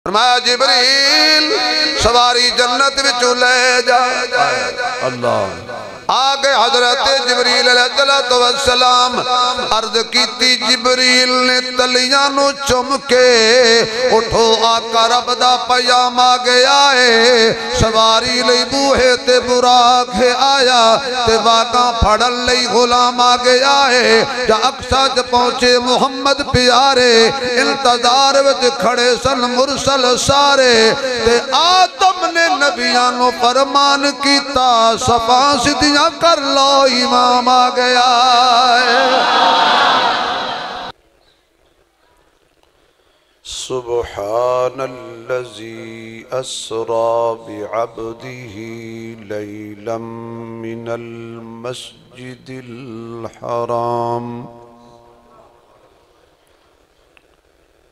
فرمایا جبریل سواری جنت وچوں لے جا اللہ آگے حضرت جبریل علیہ السلام عرض کیتی جبریل نے تلیاں نو چم کے اٹھو آقا رب دا پیام آگے آئے سواری لئی بوہے تے براق ہے آیا تے واقعہ پھڑن لئی غلام آگے آئے جا اقصہ جا پہنچے محمد پیارے انتظار وچ کھڑے سن مرسل سارے تے آدم نے نبیانو فرمان کیتا صفا صدیاں کر لو امام آگیا سبحان الذي أسرى بعبده ليلا من المسجد الحرام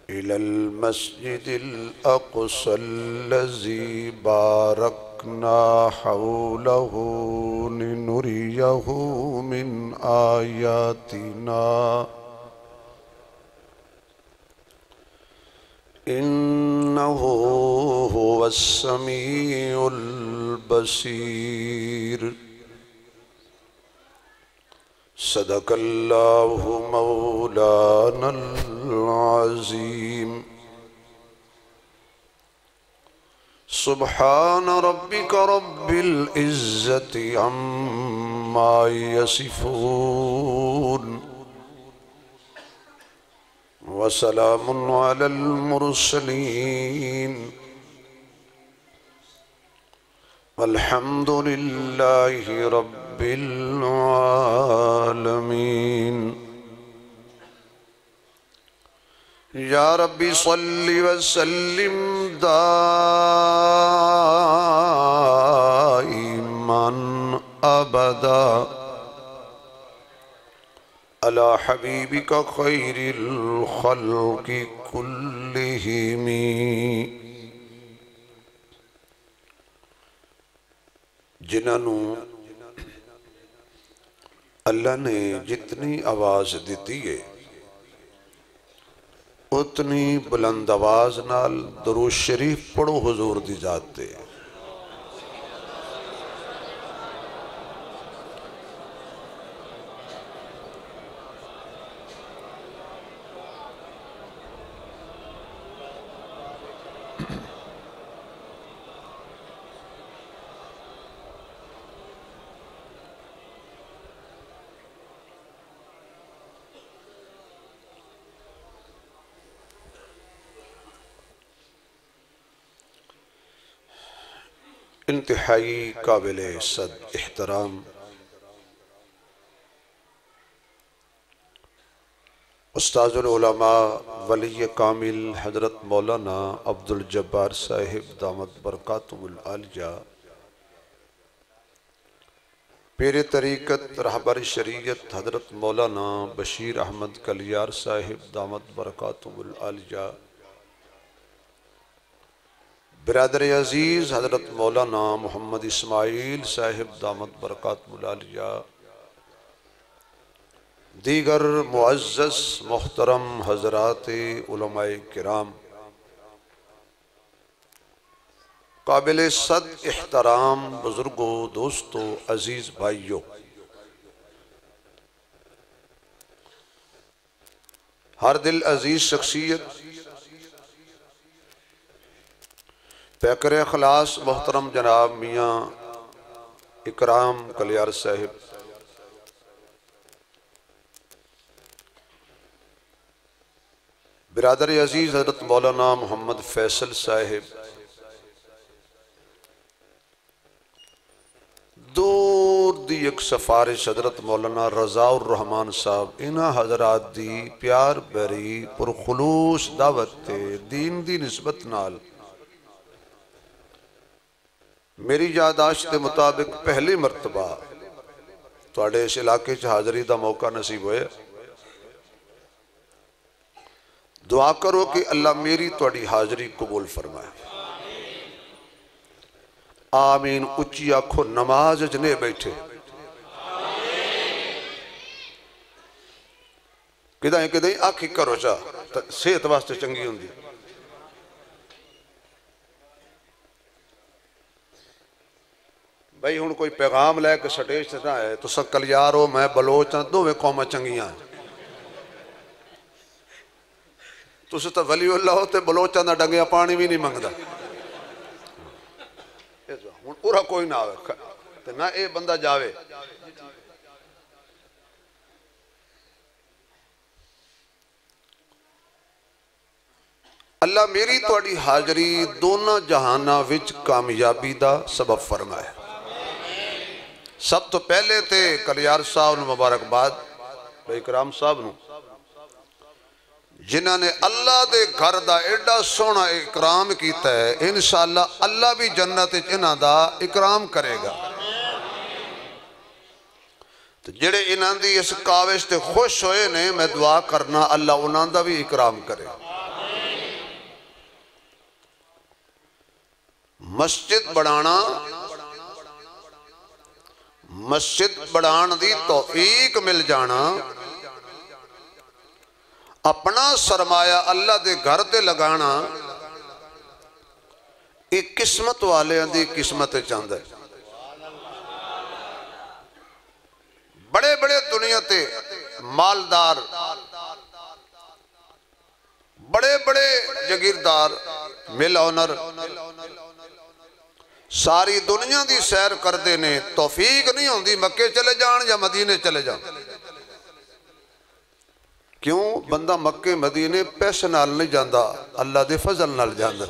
إلى المسجد الأقصى الذي باركنا حوله لنريه من آياتنا إنه هو السميع البصير صدق الله مولانا العظيم سبحان ربك رب العزة عما يصفون وسلام على المرسلين والحمد لله رب العالمين يا ربي صل وسلم دائما أبدا على حبيبك خير الخلق كلهم جنہوں اللہ نے جتنی آواز دیتی ہے اتنی بلند آواز نال درود شریف پڑھو حضور دی ذات دے انتہائی قابل صد احترام استاذ العلماء ولی کامل حضرت مولانا عبدالجبار صاحب دامت برکاتہم العالیہ پیر طریقت رہبر شریعت حضرت مولانا بشیر احمد کلیار صاحب دامت برکاتہم العالیہ برادر عزیز حضرت مولانا محمد اسماعیل صاحب دامت برکاتہم العالیہ دیگر معزز محترم حضرات علماء کرام قابل صد احترام بزرگوں دوستوں عزیز بھائیوں ہر دل عزیز شخصیت پیکر اخلاص محترم جناب میاں اکرام کلیار صاحب برادر عزیز حضرت مولانا محمد فیصل صاحب دور دی ایک سفارش حضرت مولانا رضا الرحمن صاحب انہا حضرات دی پیار بری پر خلوص دعوت دین دی نسبت نال میری یادداشت کے مطابق پہلی مرتبہ تواڈے اس علاقے چ حاضری دا موقع نصیب ہوئے دعا کرو کہ اللہ میری تواڈی حاضری قبول فرمائے آمین اچھی آنکھو نماز جنے بیٹھے کدائیں آنکھی کرو چاہ صحت واسطے چنگی ہوں دی بھائی ہوں کوئی پیغام لے کے سٹیج سے نہ ہے تو سکل یارو میں بلوچ ہاں دو میں قوم چنگیاں تو سے تو ولی اللہ ہوتے بلوچاں دا ڈنگیا پانی بھی نہیں منگدا ہوں پورا کوئی نہ آوے تو نہ اے بندہ جاوے اللہ میری توڑی حاضری دونوں جہانہ وچ کامیابی دا سبب فرمائے سب تو پہلے تھے کلیار صاحب مبارکباد بھائی کرام صاحب نو جنہاں نے اللہ دے گھر دا ایڈا سونا اکرام کیتا ہے انشاءاللہ اللہ بھی جنت انہاں دا اکرام کرے گا تو جڑے انہاں دی اس کاوش تے خوش ہوئے نے میں دعا کرنا اللہ انہاں دا بھی اکرام کرے مسجد بڑھان دی توفیق مل جانا اپنا سرمایہ اللہ دے گھر تے لگانا ایک قسمت والے دی قسمت چاند ہے بڑے بڑے دنیا تے مالدار بڑے بڑے جگیردار مل آنر ساری دنیا دی سیر کر دینے توفیق نہیں ہوندی مکے چلے جان یا مدینے چلے جان کیوں بندہ مکے مدینے پیسے نال نہیں جاندہ اللہ دے فضل نال جاندہ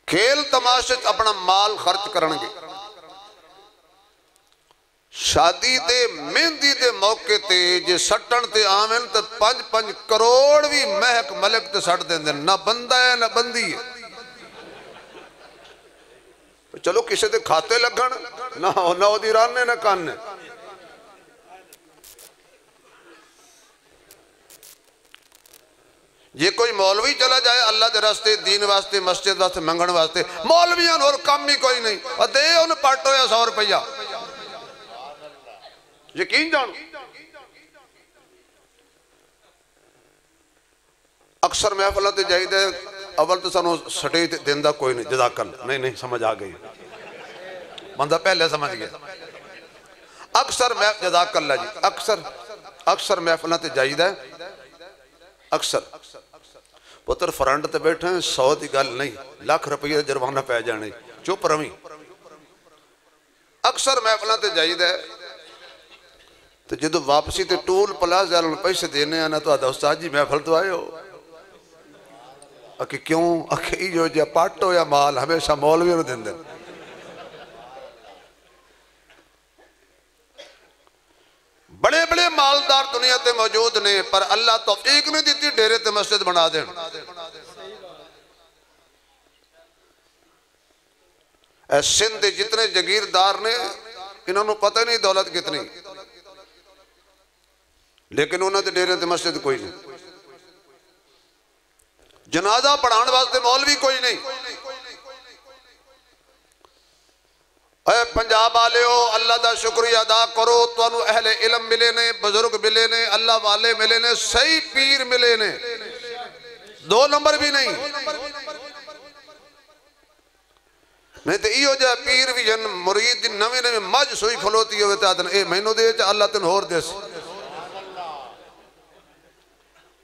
کھیل تماشے اپنا مال خرچ کرنگے شادی دے مہندی دے موقع تے جے سٹن تے آمین تے 5 کروڑ بھی مہک ملک تے سٹ دیں دیں نہ بندہ ہے نہ بندی ہے چلو کسے دے کھاتے لگن نہ ہو دی رانے نہ کاننے یہ کوئی مولوی چلا جائے اللہ دے راستے دین واسطے مسجد واسطے منگن واسطے مولویاں اور کم ہی کوئی نہیں اور دے انہیں پاٹو یا 100 روپیہ یقین جانو اکثر محفلہ تے جائید ہے اول تو سانو سٹے دیندہ کوئی نہیں جزاک اللہ نہیں سمجھ آگئی بندہ پہلے سمجھ گیا اکثر جزاک اللہ جی اکثر محفلہ تے جائید ہے اکثر پتر فرنڈ تے بیٹھے ہیں 100 دی گل نہیں لاکھ روپیہ جروانہ پہ جانے چوپ رویں اکثر محفلہ تے جائید ہے تو جدو واپسی تے ٹول پلاز جالوں پیسے دینے آنا تو آدھا استاد جی محفل تو آئے ہو اکی کیوں اکی جو جا پاٹو یا مال ہمیشہ مولوی نو دن دن بڑے بڑے مالدار دنیا تے موجود نے پر اللہ توفیق نہیں دیتی ڈیرے تے مسجد بنا دیں اے سندھ جتنے جگیردار نے انہوں نے پتہ نہیں دولت کتنی لیکن انہوں نے ڈیرے تے مسجد کوئی نہیں جنازہ پڑھان واسطے مولوی کوئی نہیں اے پنجاب آلے ہو اللہ دا شکریہ ادا کرو تو انہوں اہل علم ملے نے بزرگ ملے نے اللہ والے ملے نے صحیح پیر ملے نے 2 نمبر بھی نہیں نہیں تو ایو جا پیر بھی جن مرید جن نویں مجھ سوئی کھلوتی ہوئے تھا اے مہینوں دے چا اللہ تن ہور دے سی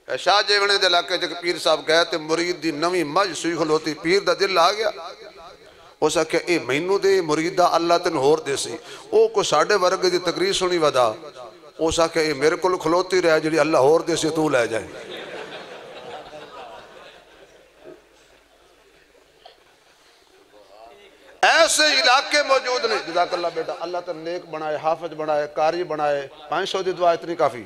شاہ جیونے دے علاقے جب پیر صاحب گئے تھے مرید دی نویں مجھ سوئی کھلوتی پیر دا دل آ گیا وہ سا کہ اے مہینوں دے مرید دا اللہ تن ہور دے سی او کو ساڑھے ورگ دی تقریر سنی ودا وہ سا کہ اے میرے کل کھلوتی رہے جڑی اللہ ہور دے سی تو لے جائیں ایسے علاقے موجود نہیں جزاک اللہ بیٹا اللہ تن نیک بنائے حافظ بنائے قاری بنائے 500 دی دعا اتنی کافی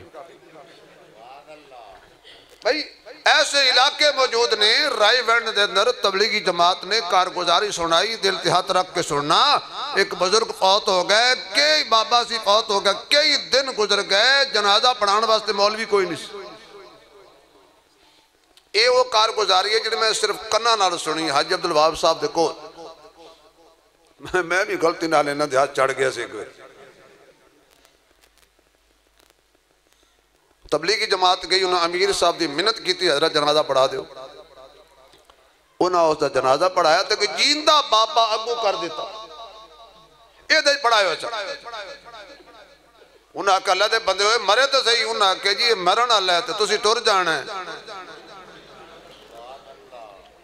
بھئی ایسے علاقے موجود نے رائی وینڈ دے اندر تبلیغی جماعت نے کارگزاری سنائی دل تحت رکھ کے سننا ایک بزرگ فوت ہو گئے کئی بابا سی فوت ہو گئے کئی دن گزر گئے جنازہ پڑھان واسطے مولوی کوئی نہیں اے وہ کارگزاری ہے جنہیں میں صرف کنہ نال سنی حاجی عبدالوہاب صاحب دیکھو میں بھی غلطی نہ لینا دیہات چڑھ گیا سے کوئی تبلیغی جماعت گئی انہوں امیر صاحب دی منت کی تھی حضرت جنازہ پڑھا دیو انہاں اس دا جنازہ پڑھایا تو کہ جیندہ بابا اگو کر دیتا یہ دے پڑھائے ہو چاہ انہاں کہ اللہ دے بندے ہوئے مرے تو صحیح انہاں کہ جی مرن اللہ ہے تو تسی ٹر جانا ہے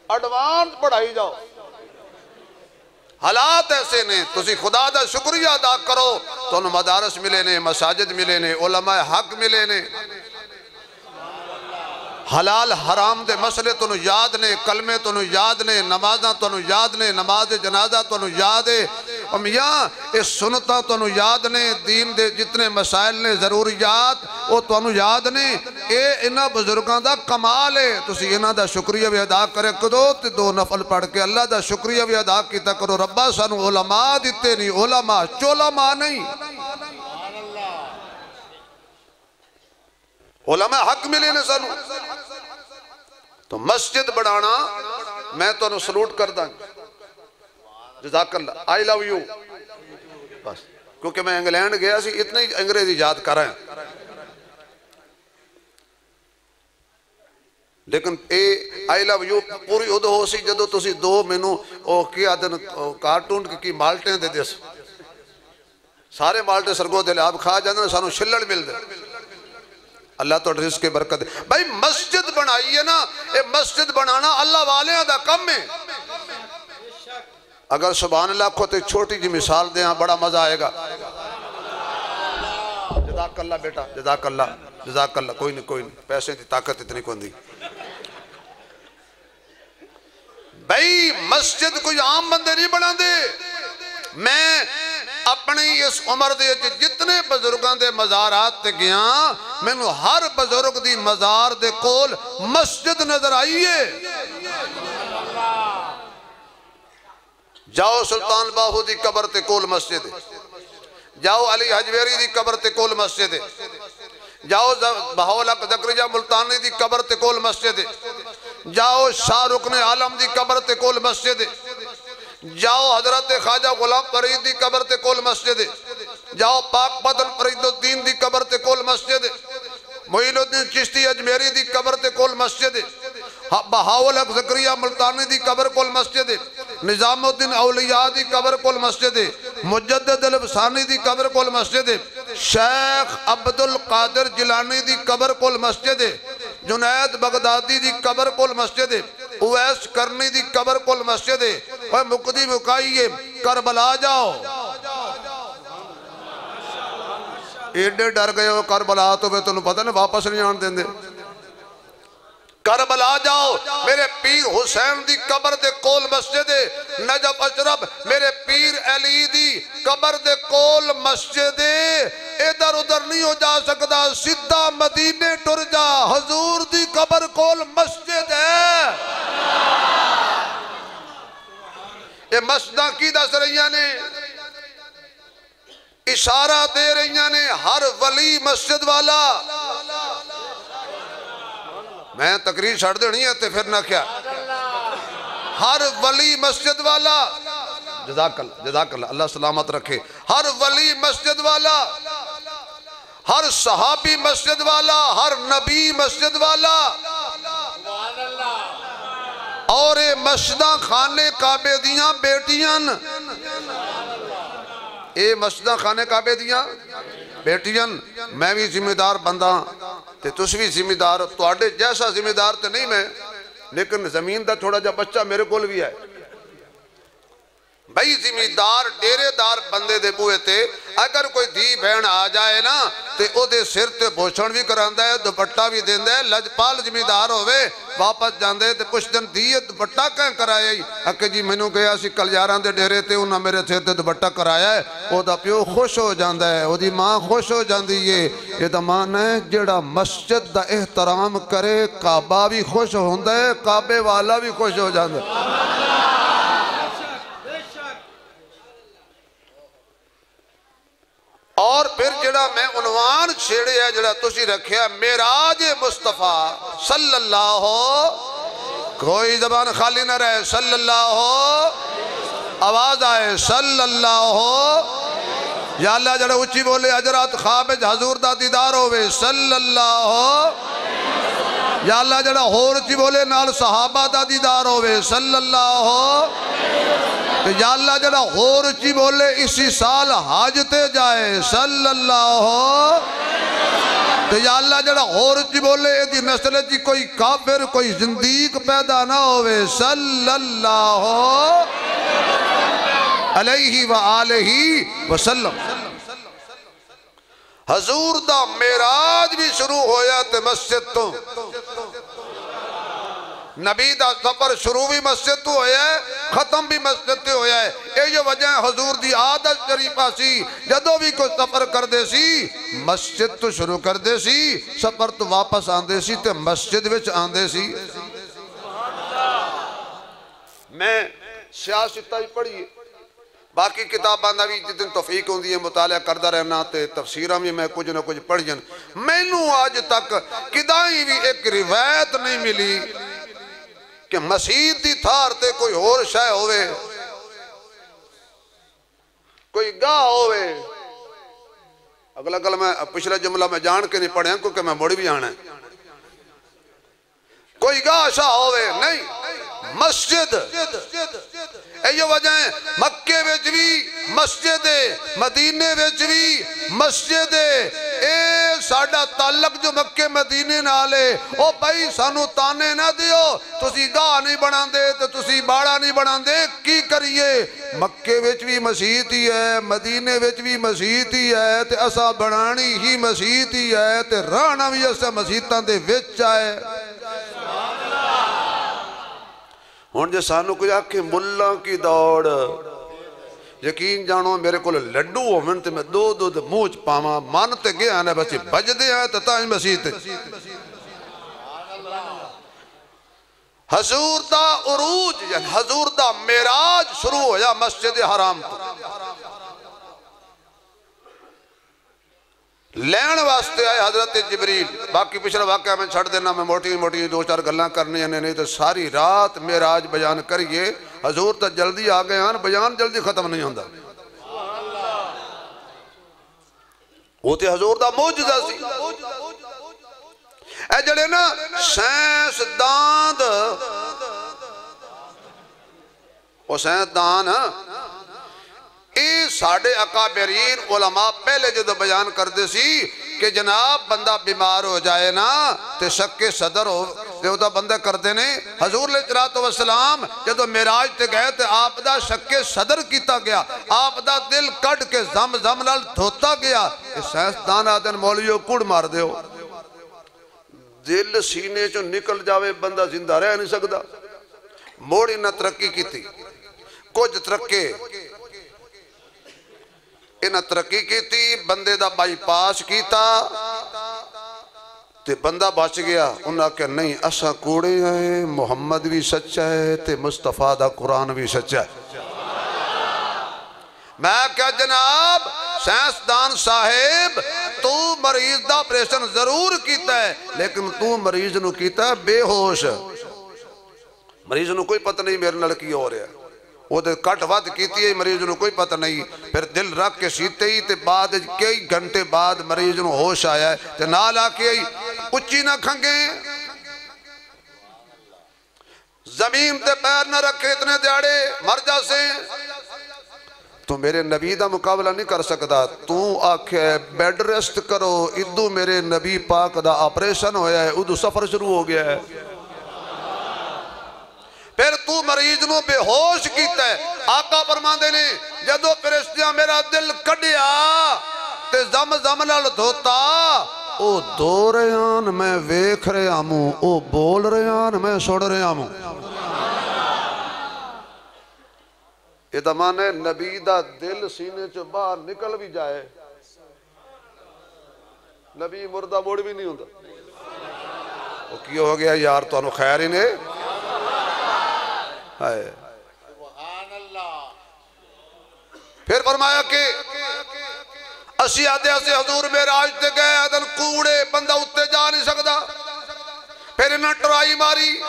ایڈوانس پڑھائی جاؤ حالات ایسے نے تسی خدا دا شکریہ ادا کرو تو انہوں مدارس ملے نے مساجد ملے نے علماء حق ملے نے حلال حرام دے مسئلے تو انہوں یاد نے کلمے تو انہوں یاد نے نمازاں تو انہوں یاد نے نماز جنازہ تو انہوں یاد ہے میاں اس سنتاں تو انہوں یاد نے دین دے جتنے مسائل نے ضروریات وہ تو انہوں یاد نے اے انہاں بزرگاں دا کمال ہے تسی انہاں دا شکریہ بھی ادا کرے کرو تے دو نفل پڑھ کے اللہ دا شکریہ بھی ادا کیتا کرو ربا سانو علماء دیتے نہیں علماء چولماء نہیں علماء حق ملے نے سانو تو مسجد بڑھانا میں تو انہوں سلوٹ کر دیں جزاک اللہ آئی لو یو بس کیونکہ میں انگلینڈ گیا سی اتنی انگریزی یاد کر رہے ہیں لیکن اے آئی لو یو پوری ادھو ہو سی جدو تسی دو مینو کیا دن کارٹون کی مالٹیں دے دیس سارے مالٹے سرگو دے لے آپ کھا جاندے سانو شلڑ مل دے اللہ تو رزق کے برکت ہے بھائی مسجد بنائیے نا اے مسجد بنانا اللہ والے دا کم ہے اگر سبحان اللہ کو تے چھوٹی جی مثال دیں بڑا مزہ آئے گا جزاک اللہ بیٹا جزاک اللہ کوئی نہیں پیسے دی طاقت اتنی کون دی بھائی مسجد کوئی عام بندے نہیں بنا دے میں اپنی اس عمر دے جتنے بزرگاں دے مزارات تے گیا میں نے ہر بزرگ دی مزار دے کول مسجد نظر آئیے جاؤ سلطان باہو دی قبر تے کول مسجد جاؤ علی حجویری دی قبر تے کول مسجد جاؤ بہول حق زکریا ملتانی دی قبر تے کول مسجد جاؤ شاہ رکن عالم دی قبر تے کول مسجد جاؤ حضرت خواجہ غلام فرید دی قبر تے کول مسجد جاؤ پاک بدن فرید الدین دی قبر تے کول مسجد معین الدین چشتی اجمیری دی قبر تے کول مسجد بہاول حق زکریا ملتانی دی قبر کول مسجد نظام الدین اولیاء دی قبر کول مسجد مجدد الفسانی دی قبر کول مسجد شیخ عبدالقادر جیلانی دی قبر کول مسجد جنید بغدادی دی قبر کول مسجد اویس کرنی دی قبر کول مسجد اوہ مقدی مکائیے کربلا جاؤ ایڈے ڈر گئے ہو کربلا تو میں تنہوں پتہ نہیں واپس نہیں آن دیں دے کربلا جاؤ میرے پیر حسین دی قبر دے کول مسجد نجف اشرف میرے پیر علی دی قبر دے کول مسجد ادھر ادھر نہیں ہو جا سکتا سدھا مدینے ٹر جا حضور دی قبر کول مسجد ہے یہ مسجدہ کی دس رہیاں نے اشارہ دے رہیاں نے ہر ولی مسجد والا میں تقریر چھڑ دے نہیں ہے پھر نہ کیا ہر ولی مسجد والا جزاک اللہ اللہ سلامت رکھے ہر ولی مسجد والا ہر صحابی مسجد والا ہر نبی مسجد والا اور اے مسجدہ خانے کعبے دیاں بیٹیاں اے مسجدہ خانے کعبے دیاں بیٹیاں میں بھی ذمہ دار بندہ تے تس بھی ذمہ دار توڑے جیسا ذمہ دار تے نہیں میں لیکن زمین دا تھوڑا جا بچہ میرے کول بھی ہے بھائی ذمہ دار ڈیرے دار بندے دے بوئے تے اگر کوئی دی بہن آ جائے نا تے او دے سر تے بوچھن بھی کراندہ ہے دوپٹہ بھی دیندہ ہے لجپال ذمہ دار ہوئے واپس جاندے تے کچھ دن دیئے دوپٹہ کہیں کرائے اکے جی میں نے گیا سی کل یاران دے ڈیرے تے انہاں میرے سر تے دوپٹہ کرایا ہے او دا پیو خوش ہو جاندہ ہے او دی ماں خوش ہو جاندی ہے یہ دا مان ہے جڑا مسجد دا احترام کرے کعبہ بھی خوش ہوندہ ہے کعبے والا بھی خوش ہو جاندہ ہے اور پھر جڑا میں عنوان چھیڑے ہے جڑا تسی رکھے ہے معراج مصطفیٰ صلی اللہ ہو کوئی زبان خالی نہ رہے صلی اللہ ہو آواز آئے صلی اللہ ہو یا اللہ جڑا اچھی بولے حضرات خوابج حضور دا دیدار ہوئے صلی اللہ ہو یا اللہ جڑا ہور چی بولے نال صحابہ دا دیدار ہوئے صلی اللہ یا اللہ جڑا ہور چی بولے اسی سال حج تے جائے صلی اللہ یا اللہ جڑا ہور چی بولے ایدی نسل جی کوئی کافر کوئی زندیق پیدا نہ ہوئے صلی اللہ علیہ وآلہ وسلم حضور دا معراج بھی شروع ہویا تے مسجد تو نبی دا سفر شروع بھی مسجد تو ہویا ہے ختم بھی مسجد تو ہویا ہے اے جو وجہ حضور دی عادت شریفہ سی جدو بھی کوئی سفر کر دے سی مسجد تو شروع کر دے سی سفر تو واپس آن دے سی تے مسجد وچ آن دے سی میں سیاستہ ہی پڑھی باقی کتاباں دا بھی جتن توفیق ہوندی ہے مطالعہ کردہ رہنا تے تفسیرہ میں کچھ نہ کچھ پڑھ جن مینوں آج تک کدائی بھی ایک روایت نہیں ملی کہ مسجد دی تھار تے کوئی اور شے ہوئے کوئی گاہ ہوئے اگلا گل میں پچھلا جملہ میں جان کے نہیں پڑھے ہیں کیونکہ میں بڑی بھی آنا ہے کوئی گاہ شاہ ہوئے نہیں مسجد اے یہ وجہ ہے مکے وچ بھی مسجد مدینے وچ بھی مسجد اے ساڑھا تعلق جو مکے مدینے نالے او بھائی سانو تانے نہ دیو تسی گاہ نہیں بنان دے تو تسی باڑا نہیں بنان دے کی کریے مکے وچ بھی مسجد ہی ہے مدینے وچ بھی مسجد ہی ہے تے اسا بنانی ہی مسجد ہی ہے تے رانا بھی اسا مسجداں دے وچ آئے ہون جے سانو کوئی آکھے ملہ کی دوڑ یقین جانو میرے کو لڈو ہومن تے میں دو موچ پاما مانتے گیا آنے بچے بج دے آئے تا ہی مسیح تے حضور دا عروج یعنی حضور دا معراج شروع ہویا مسجد حرام تو لین واسطے آئے حضرت جبریل باقی پچھلا واقعہ میں چھڑ دینا میں موٹی دو چار گلنا کرنے ہیں نہیں تو ساری رات معراج بیان کریے حضور تا جلدی آگئے ہیں بیان جلدی ختم نہیں ہوندہ وہ تے حضور دا موجزہ سی اے جڑے نا سینس داند وہ سینس دان اے ساڑھے اکابرین علماء پہلے جدو بیان کر دے سی کہ جناب بندہ بیمار ہو جائے نا تے شک صدر ہو دیوتا بندہ کر دینے حضور علیہ السلام جدو معراج تے گئے تے آپ دا شک صدر کیتا گیا آپ دا دل کٹ کے زم نال دھوتا گیا اس سائنسدان آدن مولیو کوڑ مار دیو دل سینے چو نکل جاوے بندہ زندہ رہ نہیں سکتا موڑی نہ ترقی کی تھی کچھ ترقی انہاں ترقی کی تھی بندے دا بائی پاس کیتا تے بندہ بچ گیا انہاں کہ نہیں اسا کوڑے ہیں محمد بھی سچا ہے تے مصطفیٰ دا قرآن بھی سچا ہے میں کیا جناب سائنسدان صاحب تو مریض دا آپریشن ضرور کیتا ہے لیکن تو مریض نو کیتا ہے بے ہوش مریض نو کوئی پتہ نہیں میرے لڑکی ہو رہا ہے وہ دے کٹ وقت کیتی ہے مریض نو کوئی پتہ نہیں پھر دل رکھ کے سیتے ہی تے بعد کئی گھنٹے بعد مریض نو ہوش آیا ہے تے نال آکے اچھی نہ کھنگیں زمین تے پیر نہ رکھے اتنے دیاڑے مر جا سے تو میرے نبی دا مقابلہ نہیں کر سکتا تو آکھے بیڈ ریسٹ کرو ادھو میرے نبی پاک دا آپریشن ہویا ہے ادھو سفر شروع ہو گیا ہے پھر تو مریض نو بے ہوش کیتا ہے آقا فرماندے نے جدو فرشتیاں میرا دل کڈیا تے زم نال دھوتا او دو ریان میں ویکھ رہا ہوں او بول ریان میں سڑ رہا ہوں یہ دمان ہے نبی دا دل سینے چو باہر نکل بھی جائے نبی مردہ موڑ بھی نہیں ہوتا وہ کیا ہو گیا یار تو انہوں خیر ہی نے پھر فرمایا کہ اسی آدھے سے حضور معراج تے گئے ادن کوڑے بندہ اتے جا نہیں سکتا پھر انہاں ٹرائی ماری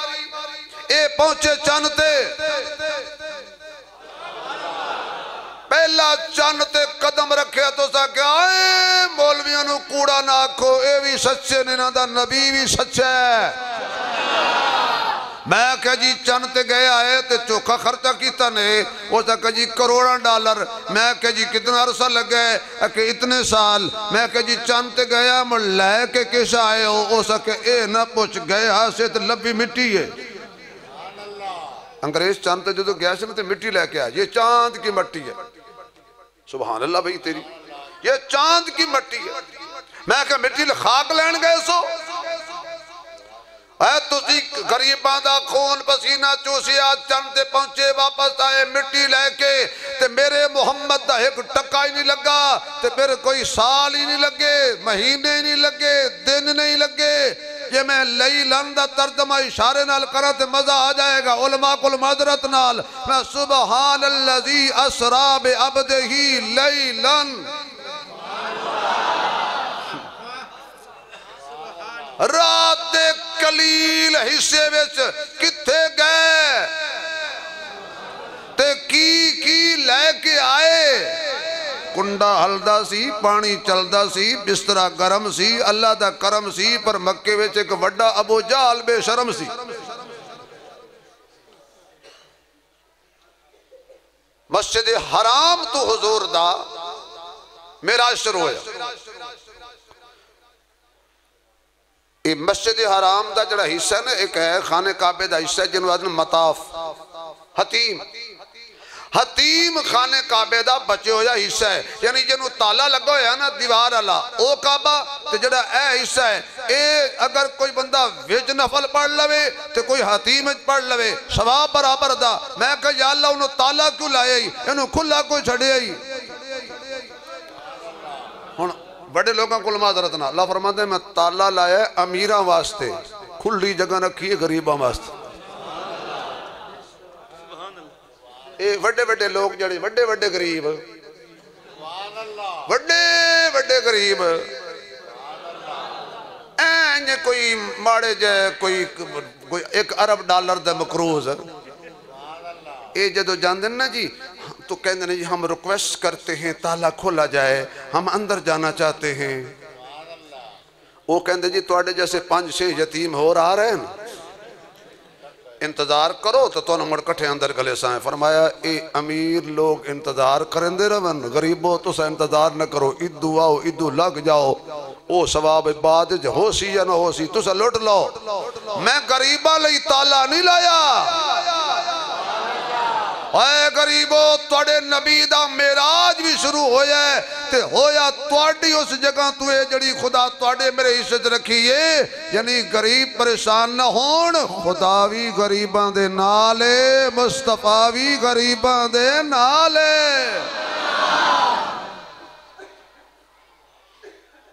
اے پہنچے چند تے پہلا چند تے قدم رکھے تو سا کہ آئے مولویاں نو کوڑا نہ آکھو اے بھی سچے نہ دا نبی بھی سچے میں کہا جی چند تے گئے آئے تے چوکھا خرچہ کیتا نے وہ کہا جی کروڑاں ڈالر میں کہا جی کتنا عرصہ لگ گئے کہ اتنے سال میں کہا جی چند تے گیا مڑ لے کے کس آئے ہو وہ کہ اے نہ پوچھ گیا سے تے لبی مٹی ہے انگریز چاند تے جو گیا سے تے مٹی لے کے آئے یہ چاند کی مٹی ہے سبحان اللہ بھئی تیری یہ چاند کی مٹی ہے میں کہا مٹی خاک لین گئے سو اے تسی غریباں دا خون پسینہ چوسی آج چند تے پہنچے واپس آئے مٹی لے کے تے میرے محمد دا ایک ٹکا ہی نہیں لگا تے پھر کوئی سال ہی نہیں لگے مہینے نہیں لگے دن نہیں لگے یہ میں لیلن دا ترجمہ اشارے نال کرا تے مزہ آ جائے گا علماء کل معذرت نال میں سبحان اللذی اسرا بعبدہ لیلن رات کلیل حصے وچ کتھے گئے تے کی لے کے آئے کنڈا ہلدا سی پانی چلدا سی بسترہ گرم سی اللہ دا کرم سی پر مکے وچ ایک وڈا ابو جہل بے شرم سی مسجد حرام تو حضور دا معراج شروع ہویا یہ مسجد حرام دا جڑا حصہ نا ایک ہے خانہ کعبے دا حصہ جنہوں آدھنے مطاف حتیم خانہ کعبے دا بچے ہویا حصہ ہے یعنی جنہوں تالا لگا ہویا نا دیوار اللہ او کعبہ تو جڑا اے حصہ ہے اے اگر کوئی بندہ ویج نفل پڑھ لوے تو کوئی حتیم پڑھ لوے ثواب برابر دا میں کہا یا اللہ انہوں تالا کیوں لائے ہی انہوں کھلا کوئی چھڑے ہی بڑے لوگاں کو معذرت نہ اللہ فرماتے ہیں میں تالا لایا امیراں واسطے کھلی جگہ رکھی ہے غریباں واسطے اے وڈے وڈے لوگ جڑے وڈے وڈے غریب وڈے غریب این کوئی ماڑے جائے کوئی ایک ارب ڈالر دے مقروض اے جدو جاندن نا جی تو کہنے جی ہم ریکویسٹ کرتے ہیں تالا کھولا جائے ہم اندر جانا چاہتے ہیں وہ کہنے جی توڑے جیسے 5-6 یتیم ہو رہا رہے ہیں انتظار کرو تو تو نمڑ کٹھے اندر گلے سائیں فرمایا اے امیر لوگ انتظار کریں دے رون غریبوں تو سا انتظار نہ کرو ادو آؤ ادو لگ جاؤ او ثواب بعد ہو سی یا نہ ہو سی تو سا لوٹ لو میں غریبہ لئی تالا نہیں لایا اے غریبو توڑے نبی دا معراج بھی شروع ہویا ہے تے ہویا توڑی اس جگہ توے جڑی خدا توڑے میرے عزت رکھیے یعنی غریب پریشان نہ ہون خدا بھی غریباں دے نالے مصطفیٰ بھی غریباں دے نالے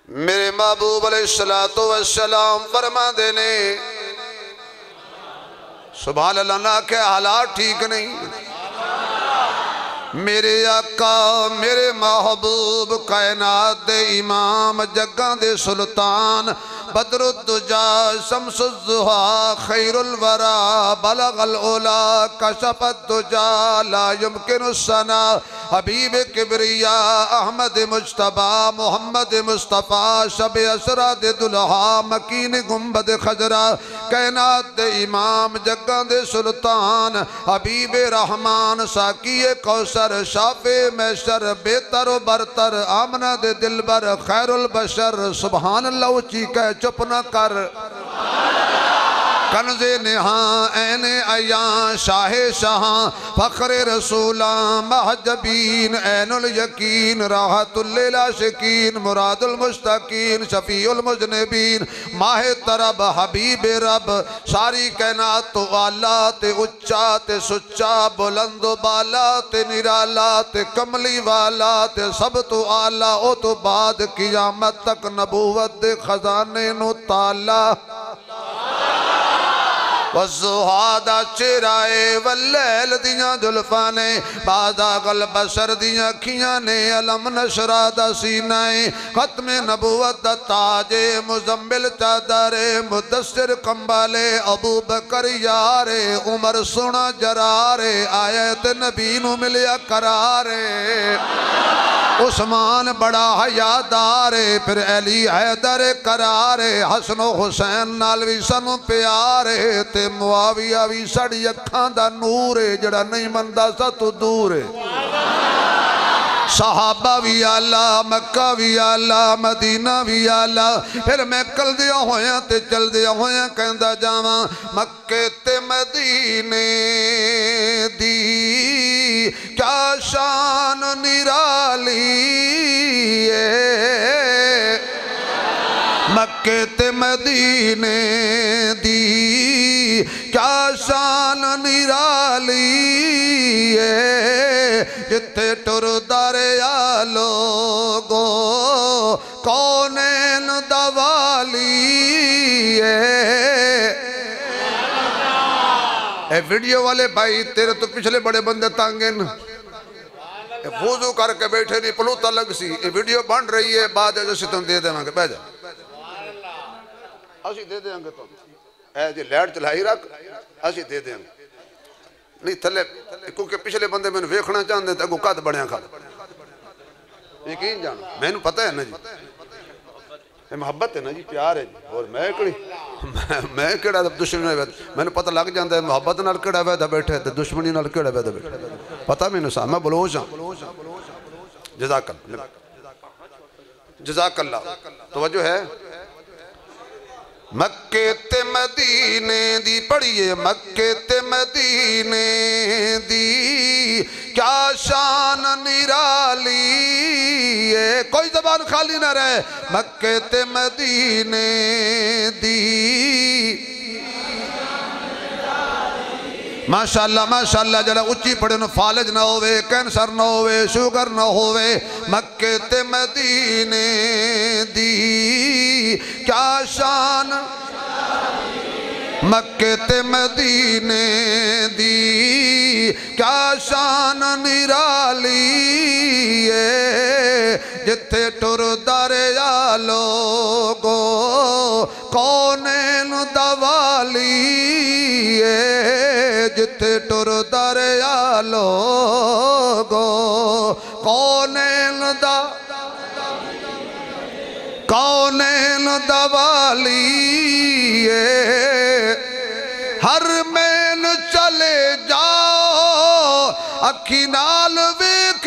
میرے محبوب علیہ السلام فرما دینے سبحان اللہ نہ کہ حالات ٹھیک نہیں میرے آقا میرے محبوب کائنات دے امام جگاں دے سلطان بدر الدجا شمس الزہا خیر الورا بلغ العلا کشف الدجا لا یمکن السنا حبیب کبریاء احمد مجتبہ محمد مصطفیٰ شب اسرا دے دلہا مکین گنبد خجرہ کائنات دے امام جگاں دے سلطان حبیب رحمان ساکی کوثر شافع محشر بہتر و برتر آمنہ دے دلبر خیر البشر سبحان اللہ اچھی کہ چپ نہ کر کنز نہاں این ایاں شاہ شاہاں فخر رسولاں محجبین این الیقین راحت للعاشقین مراد المشتاقین شفیع المذنبین ماہ ترب حبیب رب ساری کائنات تو آلہ تے اچا تے سچا بلند و بالا تے نرالا تے کملی والا تے سب تو آلہ او تو بعد قیامت تک نبوت دے خزانے نو تالا والزہادہ چرائے واللیل دیاں دلفانے بازاغ البشر دیاں کھیانے علم نشرادہ سینائیں ختم نبوت دا تاج مزمل چادر مدثر کمبالے ابو بکر یارے عمر سنا جرارے آیت نبی نو ملیا قرارے عثمان بڑا حیادار پھر علی حیدر قرار حسن و حسین نال بھی سنو پیارے تے معاویہ بھی سڑی اکھاں دا نور جڑا نہیں مندہ سا تو دور صحابہ بھی آلہ مکہ بھی آلہ مدینہ بھی آلہ پھر میں کل دیا ہویا تے چل دیا ہویا کہندہ جاواں مکہ تے مدینے دی کیا شان نرالی ہے مکہ تے مدینے دی کیا شان نرالی ہے جتے ٹر دریا لوگو کونین دوالی ہے اے ویڈیو والے بھائی تیرے تو پچھلے بڑے بندے تانگن وضو کر کے بیٹھے نہیں پلوتا لگ سی اے ویڈیو بن رہی ہے بعد جیسے تم دے دیں گے بہ جا اسی دے دیں گے تم اے جی لیٹ چلائی رکھ اسی دے دیں گے نہیں تھلے کیونکہ پچھلے بندے میں نے ویکھنا چاہتے تھے اگو قد بڑھیاں کھا یقین جانا میں نے پتہ ہے نا جی یہ محبت ہے نا جی پیار ہے جی اور میں کیڑا دشمن ہے میں نے پتہ لگ جاندہ ہے محبت نال کیڑا ویدہ بیٹھے تھے دشمنی نال کیڑا ویدہ بیٹھے پتہ میں نے سا میں بلوچ ہوں جزاک اللہ توجہ ہے مکہ تے مدینے دی پڑھئے مکہ تے مدینے دی کیا شان نرالی ہے کوئی زبان خالی نہ رہے مکہ تے مدینے دی ماشاءاللہ جڑا اچھی پڑھے نو فالج نہ ہوئے کینسر نہ ہوئے شوگر نہ ہوئے مکہ تے مدینے دی کیا شان مکہ تے مدینے دی کیا شان نرالی ہے جتھے ٹر دریا لوگو کونین دوالی ہے جتھے ٹر دریا لوگو کونین دوالی ہے ہر مین چلے جاؤ اکھی نال ویک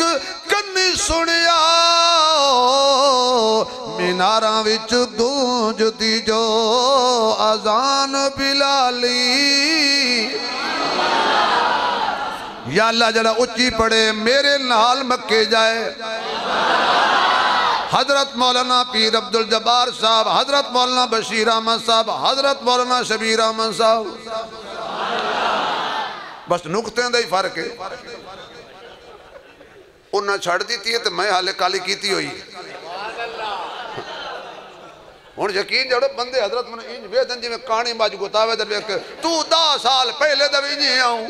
کنی سنیا میناراں وچ گونج دی جو اذان بلالی یا اللہ جڑا اچھی پڑھے میرے نال مکے جائے حضرت مولانا پیر عبدالجبار صاحب حضرت مولانا بشیر احمد صاحب حضرت مولانا شبیر احمد صاحب بس نقطیں دا ہی فرق ہے انہاں چھڑ دیتی ہے تو میں حالے کالی کیتی ہوئی ہون یقین جڑو بندے حضرت من انج ویدن جی میں کانی باج گتاوے در بیک تو 10 سال پہلے دا بھی نہیں آؤں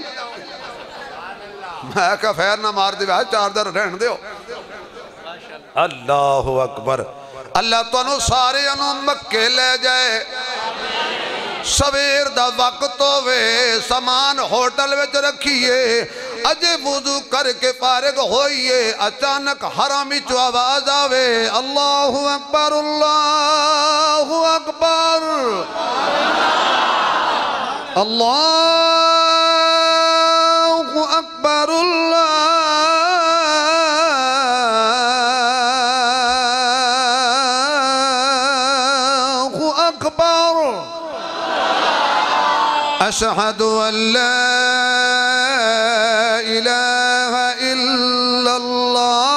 میں کہا فیر نہ مار دے 4 در رہن دے ہو اللہ اکبر اللہ تو انہوں سارے انہوں مکے لے جائے سویر دا وقت ہوئے سامان ہوٹل وچ رکھیے اجے وضو کر کے فارغ ہوئیے اچانک حرامی چو آواز آوے اللہ اکبر اللہ اکبر اللہ اکبر اللہ أشهد أن لا إله إلا الله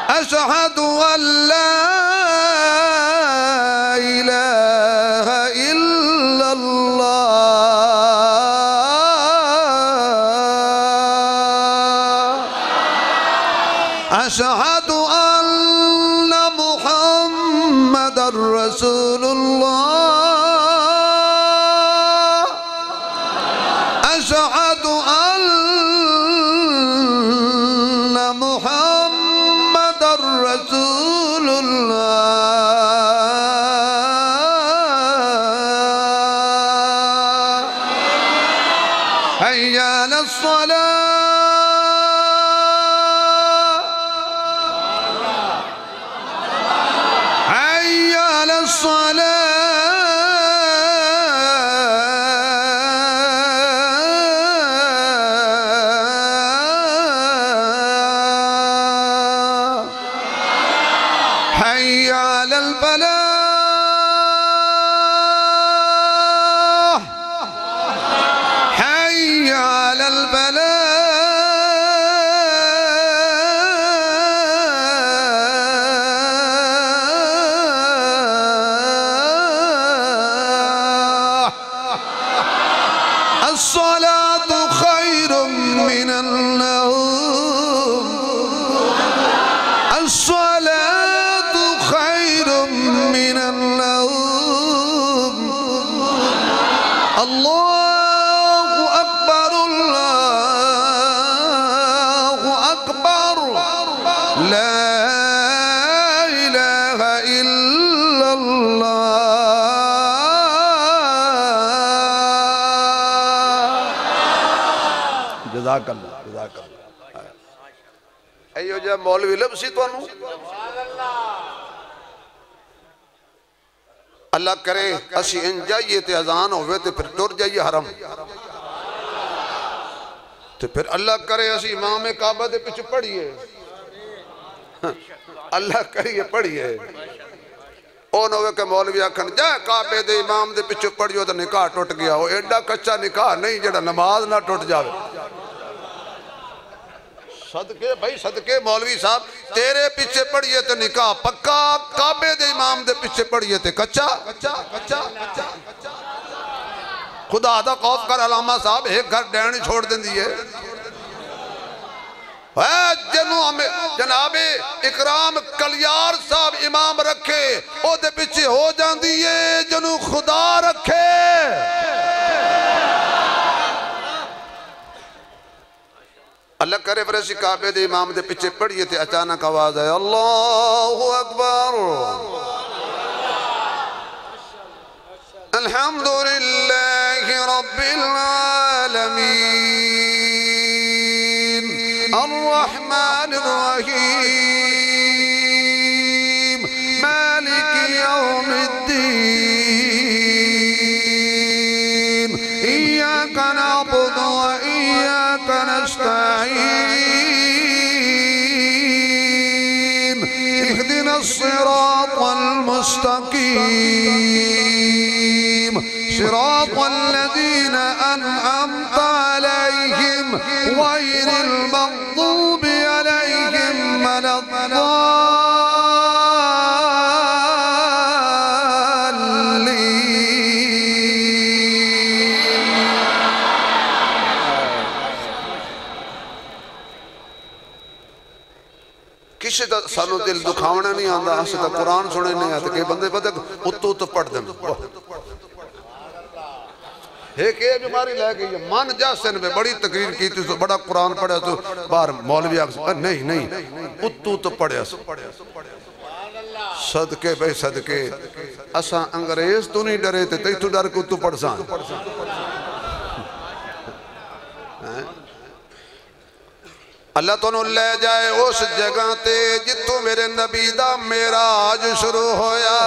أشهد أن لا إله إلا الله أشهد أن محمد رسول الله أشهد أن محمد رسول الله حي على حي على الصلاة حي على الفلاح حي على الفلاح الصلاة خير من النوم الصلاة خير من النوم الله أكبر الله أكبر لا إله إلا الله جزاك الله جزاك الله ایو جا مولوی لبسی تو انہوں اللہ کرے اسی ان جائیے تے اذان ہوئے تے پھر ٹر جائیے حرم تے پھر اللہ کرے اسی امام کعبہ دے پچھ پڑھئے اللہ کریے پڑھئے اون ہوئے کہ مولوی آکھن جائے کعبے دے امام دے پچھ پڑھئے تو نکاح ٹوٹ گیا وہ ایڈا کچھا نکاح نہیں جڑا نماز نہ ٹوٹ جاوے صدقے بھائی صدقے مولوی صاحب تیرے پیچھے پڑھئے تے نکاح پکا کعبے دے امام دے پیچھے پڑھئے تے کچھا خدا دا خوف کر علامہ صاحب ایک گھر ڈینی چھوڑ دیں دیئے جناب اکرام کلیار صاحب امام رکھے او دے پیچھے ہو جان دیئے جنو خدا رکھے اللہ کرے فرسی کعبے دے امام دے پیچھے پڑھئے تھے اچانک آواز ہے اللہ اکبر الحمدللہ رب العالمین الرحمن الرحیم مالک یوم الدین ایاک نعبد و ایاک نستعین اهدنا الصراط المستقیم صراط الذين أنعمت عليهم غير المغضوب عليهم ولا کسی دا سانو دل دکھاونا نہیں آندہ ہاں سے تا قرآن سنے نہیں آتے کہ بندے پتہ اتو تو پڑھ دیں ایک یہ بیماری لے گئی ہے من جاسن میں بڑی تقریر کی تھی بڑا قرآن پڑھا تو بار مولوی آگے نہیں اتو تو پڑھا صدقے بھائی صدقے اساں انگریز تو نہیں ڈرے تھے تو ڈر کو تو پڑھ سان اللہ تو انہوں لے جائے اس جگہ تے جتوں میرے نبی دا معراج شروع ہویا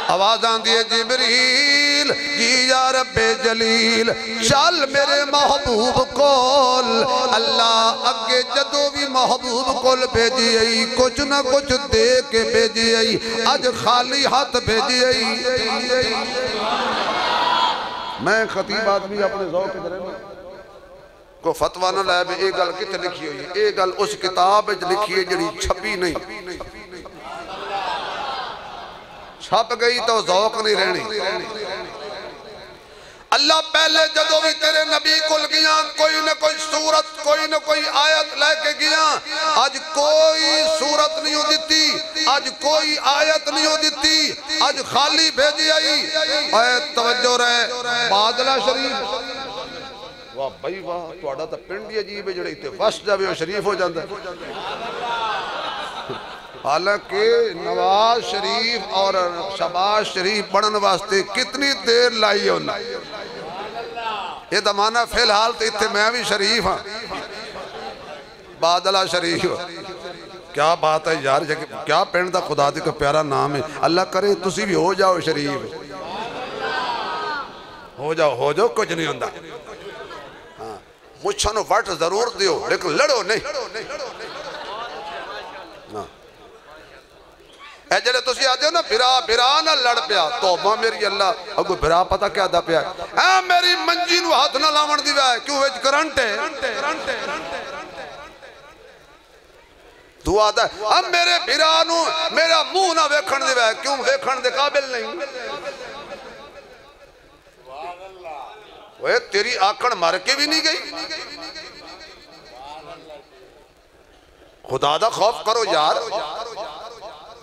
آواز آن دیئے جبریل جی یا رب جلیل چل میرے محبوب کول اللہ اگے جدو بھی محبوب کول بھیجی آئی کچھ نہ کچھ دے کے بھیجی آئی آج خالی ہاتھ بھیجی آئی میں خطیب آدمی اپنے ذوق ادھر میں کو فتوہ نہ لائے بھی ایک گل کتے لکھی ہوئی ایک گل اس کتاب لکھی ہے جڑی چھپی نہیں چھپ گئی تو ذوق نہیں رہنی اللہ پہلے جدو بھی تیرے نبی کل گیا کوئی نہ کوئی صورت کوئی نہ کوئی آیت لے کے گیا آج کوئی صورت نہیں ہو دیتی آج کوئی آیت نہیں ہو دیتی آج خالی بھیجی آئی آیت توجہ رہے بادلہ شریف واہ بھائی واہ توڑا تا پنڈی عجیب ہے جڑے تے وش جاوے وہ شریف ہو جاندہ حالانکہ نواز شریف اور شباز شریف پڑھن واسطے کتنی دیر لائی ہونا یہ دمانہ فی الحال تو اتنے میں بھی شریف ہاں بادلہ شریف کیا بات ہے یار کیا پینڈ دا خدا دی کا پیارا نام ہے اللہ کرے تسی بھی ہو جاؤ شریف ہو جاؤ کچھ نہیں ہوندہ مجھانو وٹ ضرور دیو لیکن لڑو نہیں اے جلے تسی آدھے ہو نا بھرا نہ لڑ پیا توبہ میری اللہ اگو بھرا پتا کیا دا پیا اے میری منجی نو ہاتھ نہ لاون دی وائے کیوں ویچ کرنٹ ہے دعا دا اب میرے بھرا نو میرا منہ نہ ویکھن دی وائے کیوں ویکھن دے قابل نہیں وہ تیری آکڑ مار کے بھی نہیں گئی خدا دا خوف کرو یار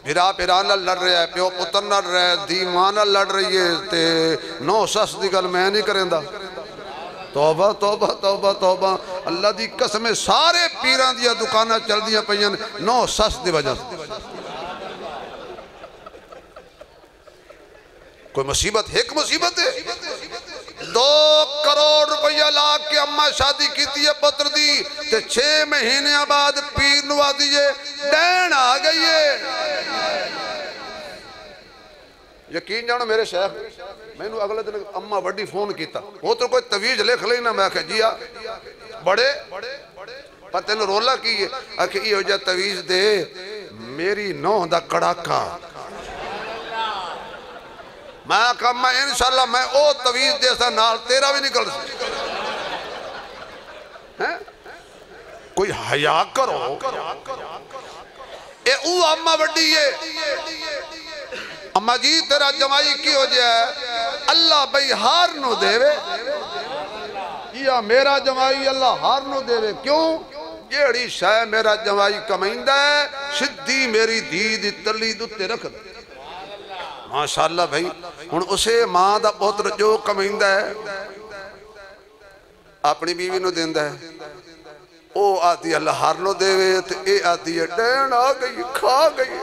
بھرا نہ لڑ رہا ہے پیو پتر نہ لڑ رہا ہے دیوانہ لڑ رہی ہے تے نو سس دی گل میں نہیں کریں دا توبہ توبہ توبہ توبہ اللہ دی قسمیں سارے پیران دیا دکانہ چل دیا پہین نو سس دی وجہ کوئی مصیبت ایک مصیبت ہے 2 کروڑ روپیہ لاکھ کے اممہ شادی کی تھی پتر دی تے 6 مہینے بعد پیر نوا دیئے دین آ گئی ہے یقین جانو میرے شیخ میں نے اگلے دن اممہ وڈی فون کیتا وہ تو کوئی تویج لکھ لینا میں کہا جیا بڑے پتہ نے رولا کی ہے کہ یہ ہو جا تویج دے میری نوہ دا کڑاکا میں کہا میں انشاءاللہ میں او تویز جیسا نال تیرا بھی نکل سکتا کوئی حیاء کرو اے او اممہ وڈی ہے اممہ جی تیرا جمائی کی ہو جائے اللہ بھئی ہار نو دے وے یا میرا جمائی اللہ ہار نو دے وے کیوں جیڑی شاہ میرا جمائی کمائندہ ہے شدی میری دید تلی دوتے رکھ دے ماشاءاللہ بھائی ہن اسے ماں دا پوتر جو کمائندہ ہے اپنی بیوی نو دیندہ ہے او آتی اللہ ہار نو دے وے تے اے آتی ہے ڈین آ گئی کھا گئی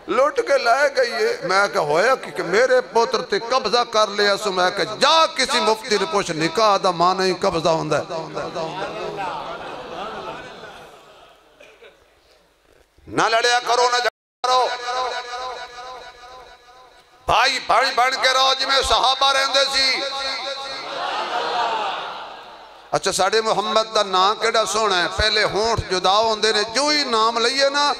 لوٹ کے لائے گئی ہے میں کہا ہویا کہ میرے پوتر تے قبضہ کر لیا سو میں کہا جا کسی مفتی نے پوچھ نکاح دا ماں نہیں قبضہ ہوندہ ہے نہ لڑیا کرو نہ کرو بھائی بڑھ کے رہو جی میں صحابہ رہندے سی اچھا ساڑھے محمد دا نام کیڑا سونا ہے پہلے ہونٹ جدا ہوندے نے جو ہی نام لئیے نا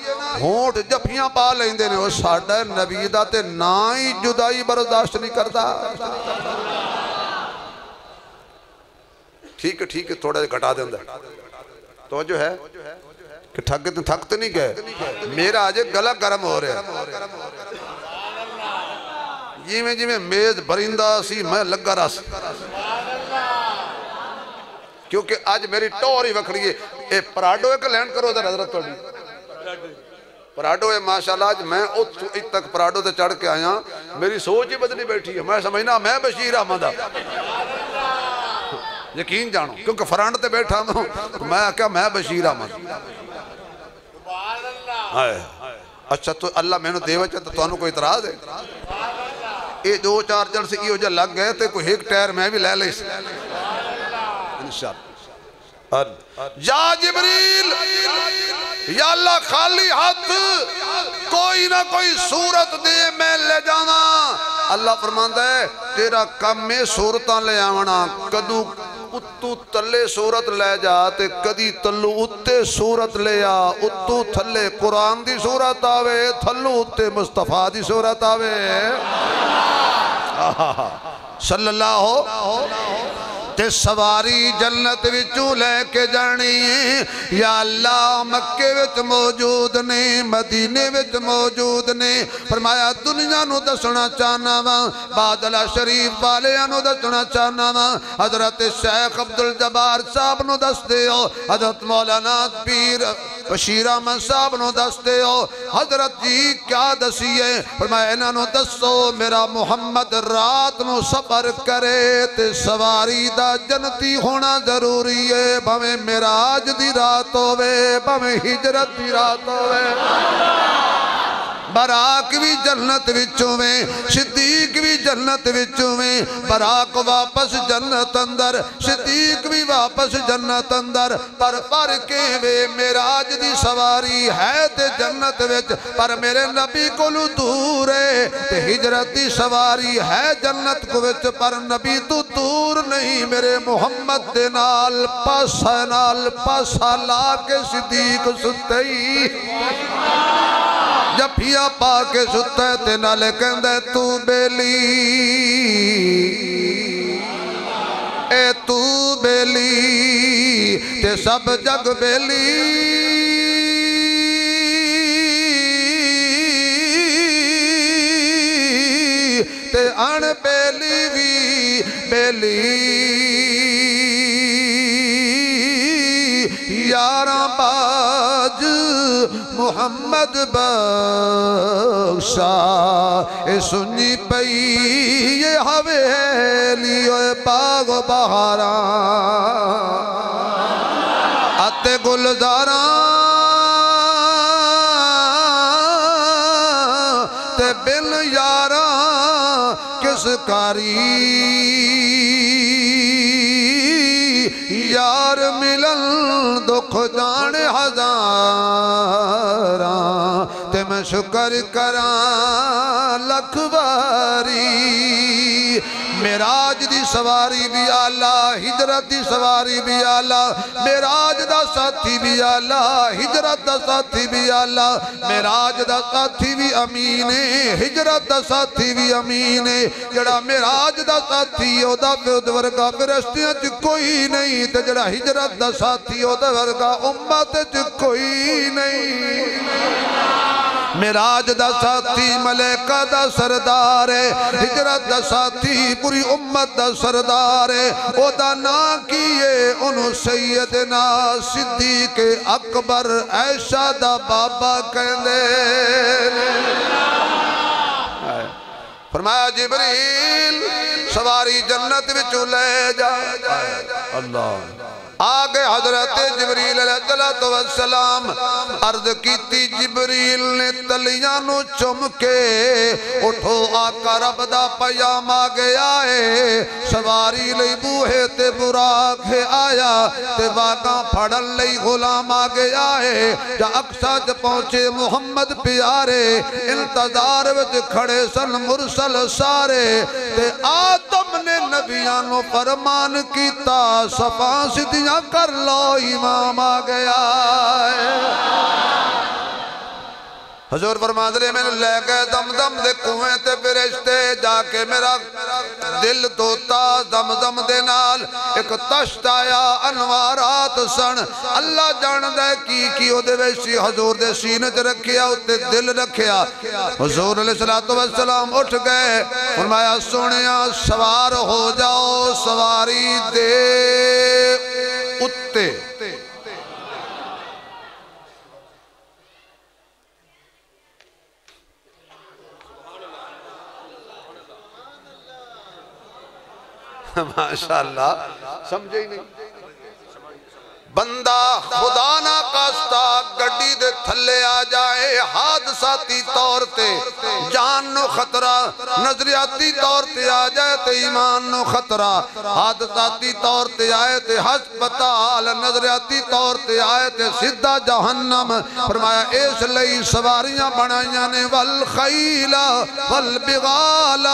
ہونٹ جفیاں پا لیندے نے وہ ساڑھے نبی دا تے نا ہی جدائی برداشت نہیں کرتا ٹھیک ہے تھوڑا گھٹا دیں تو جو ہے کہ تھکتے نہیں گئے میرا آجے گلہ گرم ہو رہے ہیں جی میں میز برندہ سی میں لگا رہا سی کیونکہ آج میری ٹوری وکھڑی ہے اے پراڈو ایک لینڈ کرو در حضرت توڑی پراڈو ہے ماشاءاللہ آج میں ات تک پراڈو تے چڑھ کے آیا میری سوچ ہی بدلی بیٹھی ہے میں سمجھنا میں بشیر احمدہ یقین جانو کیونکہ فرانڈ تے بیٹھا ہوں میں کہا میں بشیر احمد اچھا تو اللہ میں نے دیوہ چاہتا تو انہوں کوئی اعتراض ہے اے 2-4 جل سے یہ جو لگ گئے تھے کوئی ایک ٹیر میں بھی لے لے سے انشاءاللہ یا جبریل یا اللہ خالی ہاتھ کوئی نہ کوئی صورت دے میں لے جانا اللہ فرماندہ ہے تیرا کم میں صورتاں لے آونا کدو اتو تلے صورت لے جاتے کدی تلو اتے صورت لے آ اتو تھلے قرآن دی صورت آوے تھلو اتے مصطفیٰ دی صورت آوے صلی اللہ ہو تے سواری جنت وچوں لے کے جانی یا اللہ مکے وچ موجود نہیں مدینے وچ موجود نہیں فرمایا دنیا نو دسنا چاہنا وا بادلہ شریف والے نو دسنا چاہنا وا حضرت شیخ عبدالجبار صاحب نو دس دے ہو حضرت مولانا پیر بشیر احمد صاحب نو دس دے ہو حضرت جی کیا دسیے فرمایا انہاں نو دسو میرا محمد رات نو سفر کرے تے سواری دا جنتی ہونا ضروری ہے بھویں معراج دی رات ہوئے بھویں ہجرت دی رات ہوئے براک بھی جنت وچوں میں صدیق بھی جنت وچوں میں براک واپس جنت اندر صدیق بھی واپس جنت اندر پر کے وے معراج دی سواری ہے تے جنت وچ پر میرے نبی کو دور ہے تے ہجرت دی سواری ہے جنت کو وچ پر نبی تو دور نہیں میرے محمد دے نال پاسا لا کے صدیق ستے جفیا پا کے ستے تے نالے کہندے تو بیلی اے تو بیلی تے سب جگ بیلی تے ان بیلی بھی بیلی یاراں باج محمد بخشا اے سنی پئی یہ حویلی اے باغ بہاراں آتے گلزاراں تے بن یاراں کس کاری یار ملن دکھ جان ہزاراں تے میں شکر کران لکھ باری معراج دی سواری بھی آلہ ہجرت دی سواری بھی آلہ معراج دا ساتھی بھی آلہ ہجرت دا ساتھی بھی آلہ معراج دا ساتھی بھی امین ہے ہجرت دا ساتھی بھی امین ہے جڑا معراج دا ساتھی او دا ورگا فرشتیاں چ کوئی نہیں تے جڑا ہجرت دا ساتھی او دا ورگا امت چ کوئی نہیں معراج دا ساتھی ملائکہ دا سردار ہے ہجرت دا ساتھی پوری امت دا سردار ہے او دا نا کیے انہوں سیدنا صدیق اکبر عائشہ دا بابا کہندے فرمایا جبریل سواری جنت وچوں لے جا اللہ آگے حضرت جبریل علیہ السلام عرض کیتی جبریل نے تلیاں نو چم کے اٹھو آقا رب دا پیام آگے آئے سواری لئی بوہے تے براق ہے آیا تے واقعہ پھڑن لئی غلام آگے آئے جا اقصہ جا پہنچے محمد پیارے انتظار وچ کھڑے سن مرسل سارے تے آدم نے نبیانو فرمان کیتا صفاں سدیاں کر لو امام آگیا حضور فرماتے ہیں میں نے لے گئے دم دم دے کنویں تے فرشتے جا کے میرا دل دوتا دم دم دے نال ایک تشت آیا انوارات سن اللہ جان دے کی او دے ویسی حضور دے سینے تے رکھیا اتے دل رکھیا حضور علیہ السلام اٹھ گئے فرمایا سونیا سوار ہو جاؤ سواری دے اتے ماشاءاللہ سمجھے ہی نہیں بندہ خدا نہ کاستا گڑی دے تھلے آ جائے حادثاتی طور تے جان نو خطرہ نظریاتی طور تے آ جائے تے ایمان نو خطرہ حادثاتی طور تے آئے تے ہسپتال نظریاتی طور تے آئے تے سدھا جہنم فرمایا اس لئی سواریاں بنائیاں نے والخیل والبغال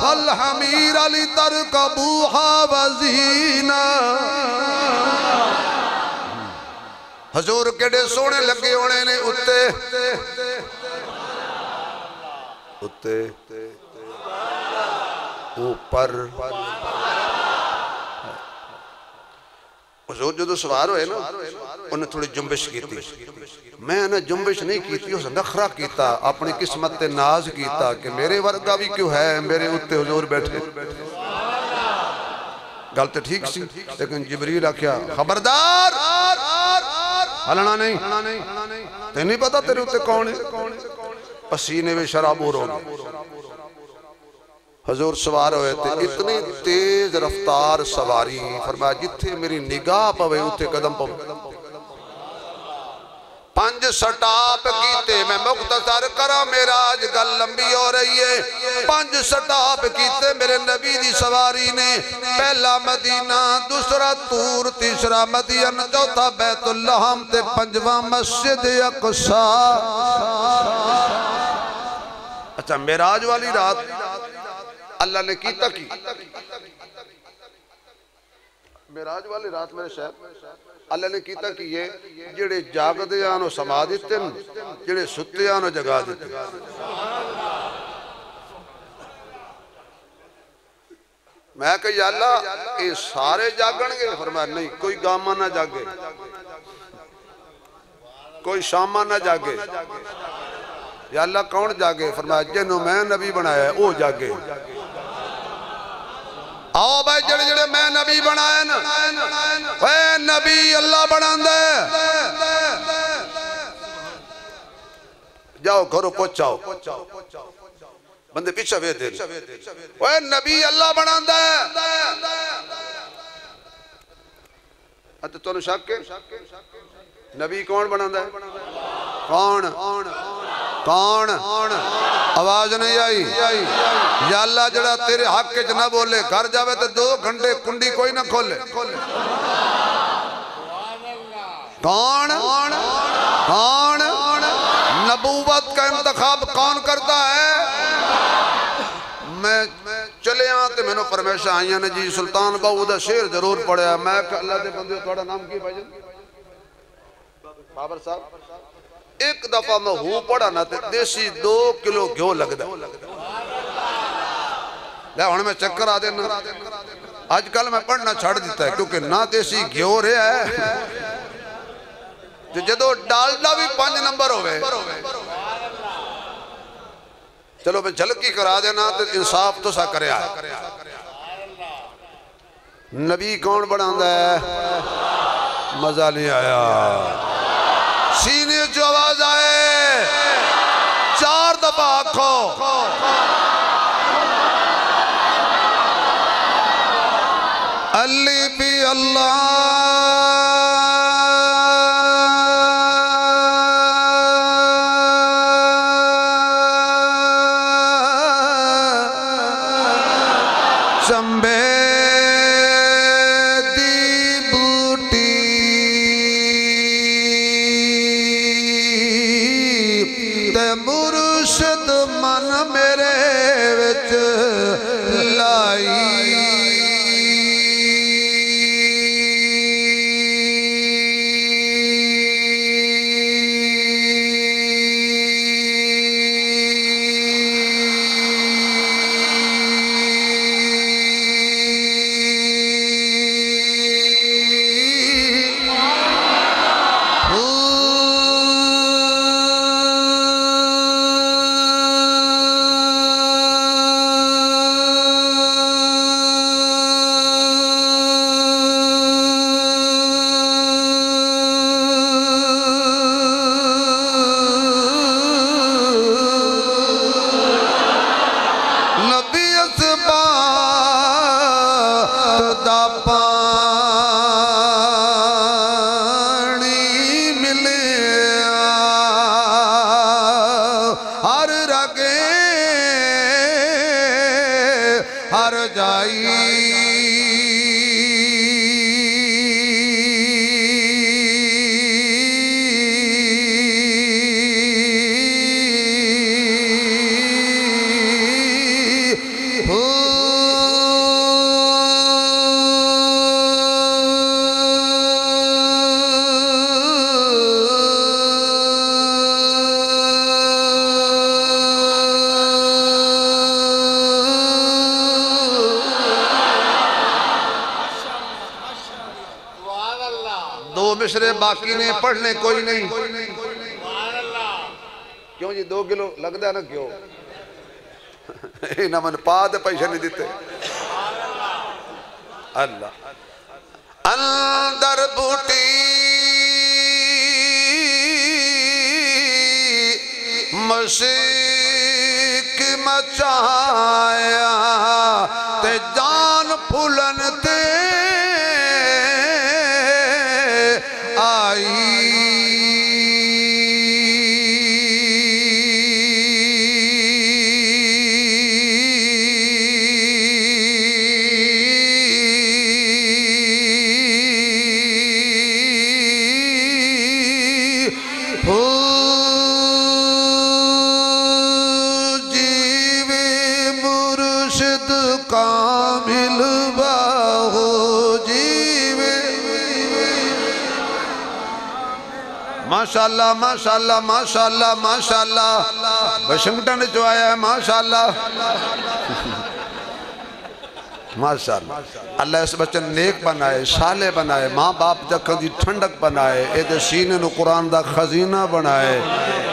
والحمیر لترکبوها وزینا حضور کیڑے سونے لگے ہونے نے اتے اوپر حضور جو سوار ہوئے نا انہیں تھوڑی جنبش کی تھی میں نے جنبش نہیں کی تھی اس نخرہ کیتا اپنی قسمت تے ناز کیتا کہ میرے ورگا بھی کیوں ہے میرے اتے حضور بیٹھے گلتے ٹھیک سی لیکن جبریل آکھیا خبردار ہلنا نہیں تے نہیں پتا تیرے اتے کون ہے پسینے میں شرابور ہوگا حضور سوار ہوئے تھے اتنی تیز رفتار سواری فرمایا جتھے میری نگاہ پوے اتے قدم پوے 5 سٹاپ کیتے میں مختصر کرا میرا آج گل لمبی ہو رہی ہے 5 سٹاپ کیتے میرے نبی دی سواری نے پہلا مدینہ دوسرا طور تیسرا مدین چوتھا بیت اللحم تے 5واں مسجد اقصی اچھا معراج والی رات اللہ نے کیتا کی معراج والی رات میرے شہر اللہ نے کیتا کہ یہ جڑے جاگ دے آنو سما دیتے جڑے ستے آنو جگا دیتے میں کہا یا اللہ یہ سارے جاگن گے فرمایا نہیں کوئی گاما نہ جاگے کوئی شامہ نہ جاگے یا اللہ کون جاگے فرمایا جنہوں میں نبی بنایا ہے وہ جاگے آؤ بھائی جڑے جڑے میں نبی بنائے نا اے نبی اللہ بنان دے جاؤ گھروں پہنچاؤ بندے پیچھے وے دے اے نبی اللہ بنان دے اتے تو نے شک ہے نبی کون بنان دے کون کون آواز نہیں آئی یا اللہ جڑا تیرے حق کے نہ بولے گھر جاوے تو 2 گھنٹے کنڈی کوئی نہ کھولے کون کون نبوت کا انتخاب کون کرتا ہے میں چلے آتے میں نے فرمیشہ آئیاں نے جی سلطان باو دا شیر ضرور پڑھیا میں اللہ دے بندے تھوڑا نام کی بھائی بابر صاحب ایک دفعہ میں ہوں پڑھا نا تے دیسی 2 کلو گھیو لگ دا لے ہونے میں چکر آ دینا آج کل میں پڑھنا چھاڑ دیتا ہے کیونکہ نہ دیسی گھیو رہا ہے جدو ڈالڈا بھی 5 نمبر ہوئے چلو میں جھلکی کرا دینا تے انصاف تو سا کرے آئے نبی کون بڑھاندہ ہے مزہ نہیں آیا سینے جو آواز آئے 4 دفعہ آنکھو علی بھی اللہ چمبے مرشد من میرے وچ لائی ہر مشرے باقی نے پڑھنے کوئی نہیں کیوں جی 2 کلو لگ دا نا کیوں نہ من پا دے پیسے نہیں دیتے اللہ اندر بوٹی مشک مچایا تے جان پھولن تے آئی ماشاءاللہ ماشاءاللہ ماشاءاللہ ماشاءاللہ واشنگٹن جو آیا ہے ماشاءاللہ ماشاءاللہ اللہ اس بچے نیک بنائے صالح بنائے ماں باپ جکھن دی ٹھنڈک بنائے ایدے سینے نو قرآن دا خزینہ بنائے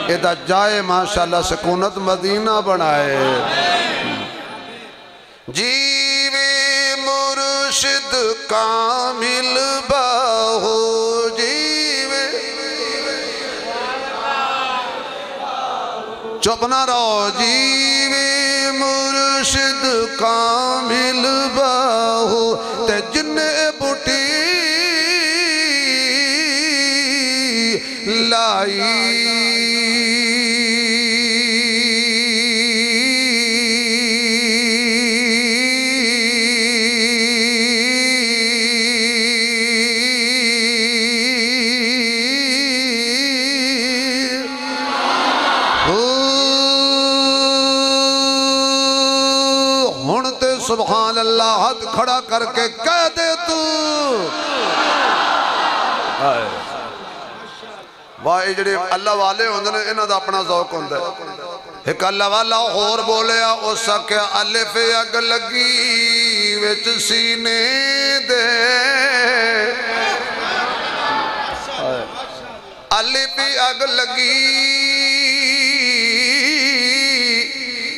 ایدہ جائے ماشاءاللہ سکونت مدینہ بنائے جیوے مرشد کامل باہو جیوے چپ نہ رہو جیوے مرشد کامل باہو تے جن بوٹی لائی سبحان اللہ ہاتھ کھڑا کر کے کہہ دے تو واہ جڑے اللہ والے ہوندے نے انہاں دا اپنا ذوق ہوندا ہے ایک اللہ والا اور بولیا اس کے الف اگ لگی وچ سینے دے الف اگ لگی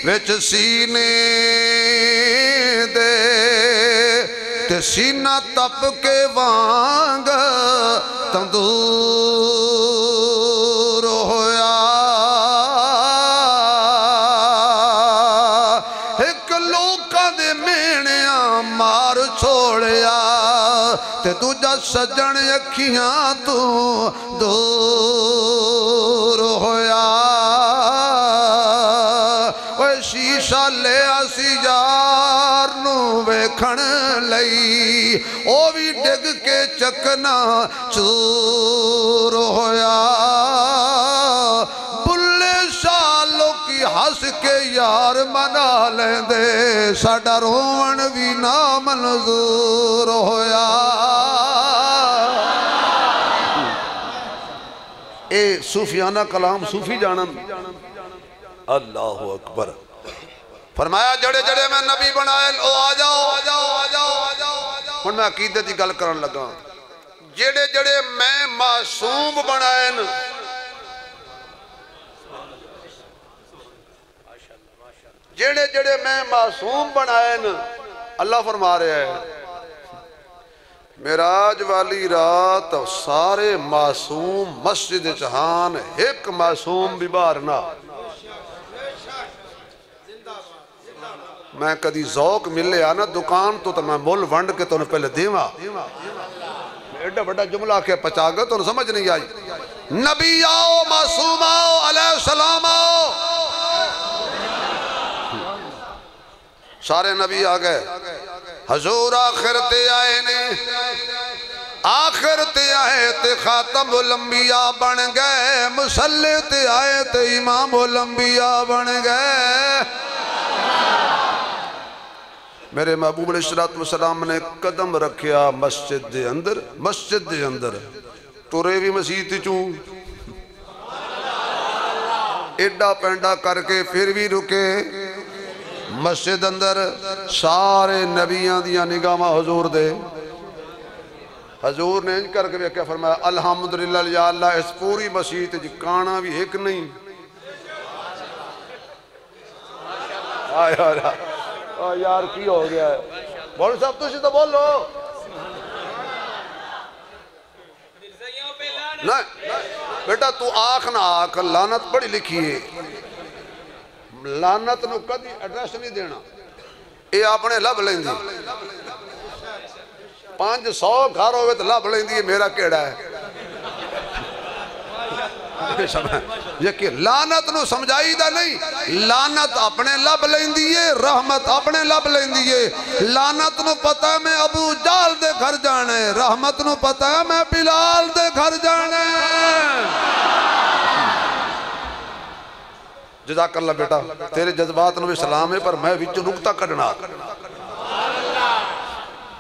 وچ سینے تے سینہ تپ کے وانگ تندور ہویا ایک لوکاں دے مینیاں مار چھوڑیا تے دوجہ سجن اکھیاں تو دور ہویا شیشہ لے آسی یار نو ویکھن لئی او بھی ڈگ کے چکنا چور ہویا بلے شالوں کی ہس کے یار منا لیں دے ساڑا روون بھی نامنظور ہویا اے صوفیانہ کلام صوفی جانن اللہ اکبر فرمایا جڑے جڑے میں نبی بنائے او آ جاؤ ہن میں عقیدت دی گل کرن لگا جڑے جڑے میں معصوم بنائے جڑے جڑے میں معصوم بنائے اللہ فرما رہے ہیں معراج والی رات سارے معصوم مسجد جہان ایک معصوم بھی باہر نہ میں کدی ذوق ملے آنا دکان تو میں مول ونڈ کے تو نے پہلے دیوا ایڈا بڑا جملہ کے پچا گا تو نے سمجھ نہیں آئی نبی آؤ معصوم آؤ علیہ السلام آؤ سارے نبی آگئے حضور آخرتے آئے نے آخرتے آئے تے خاتم الانبیاء بن گئے مسلتے آئے تے امام الانبیاء بن گئے میرے محبوب علیہ السلام نے قدم رکھیا مسجد دے اندر تورے بھی مسجد چون ایڈا پینڈا کر کے پھر بھی رکے مسجد اندر سارے نبیاں دیا نگاہ حضور دے حضور نے کر کے کیا فرمایا الحمدللہ یا اللہ اس پوری مسجد کانا بھی ایک نہیں یار کی ہو گیا ہے بولو صاحب تو اسی تو بول لو بیٹا تو آنکھ نہ آنکھ لانت بڑی لکھی ہے لانت نو کدی ایڈریس نہیں دینا یہ اپنے لب لیں دی 500 گھر ہوئے تو لب لیں دی میرا کیڑا ہے لانت نو سمجھائی دا نہیں لانت اپنے لب لیں دیئے رحمت اپنے لب لیں دیئے لانت نو پتہ ہے میں ابو جال دے گھر جانے رحمت نو پتہ ہے میں بلال دے گھر جانے جزاک اللہ بیٹا تیرے جذبات نو سلام ہے پر میں وچو نکتہ کڑنا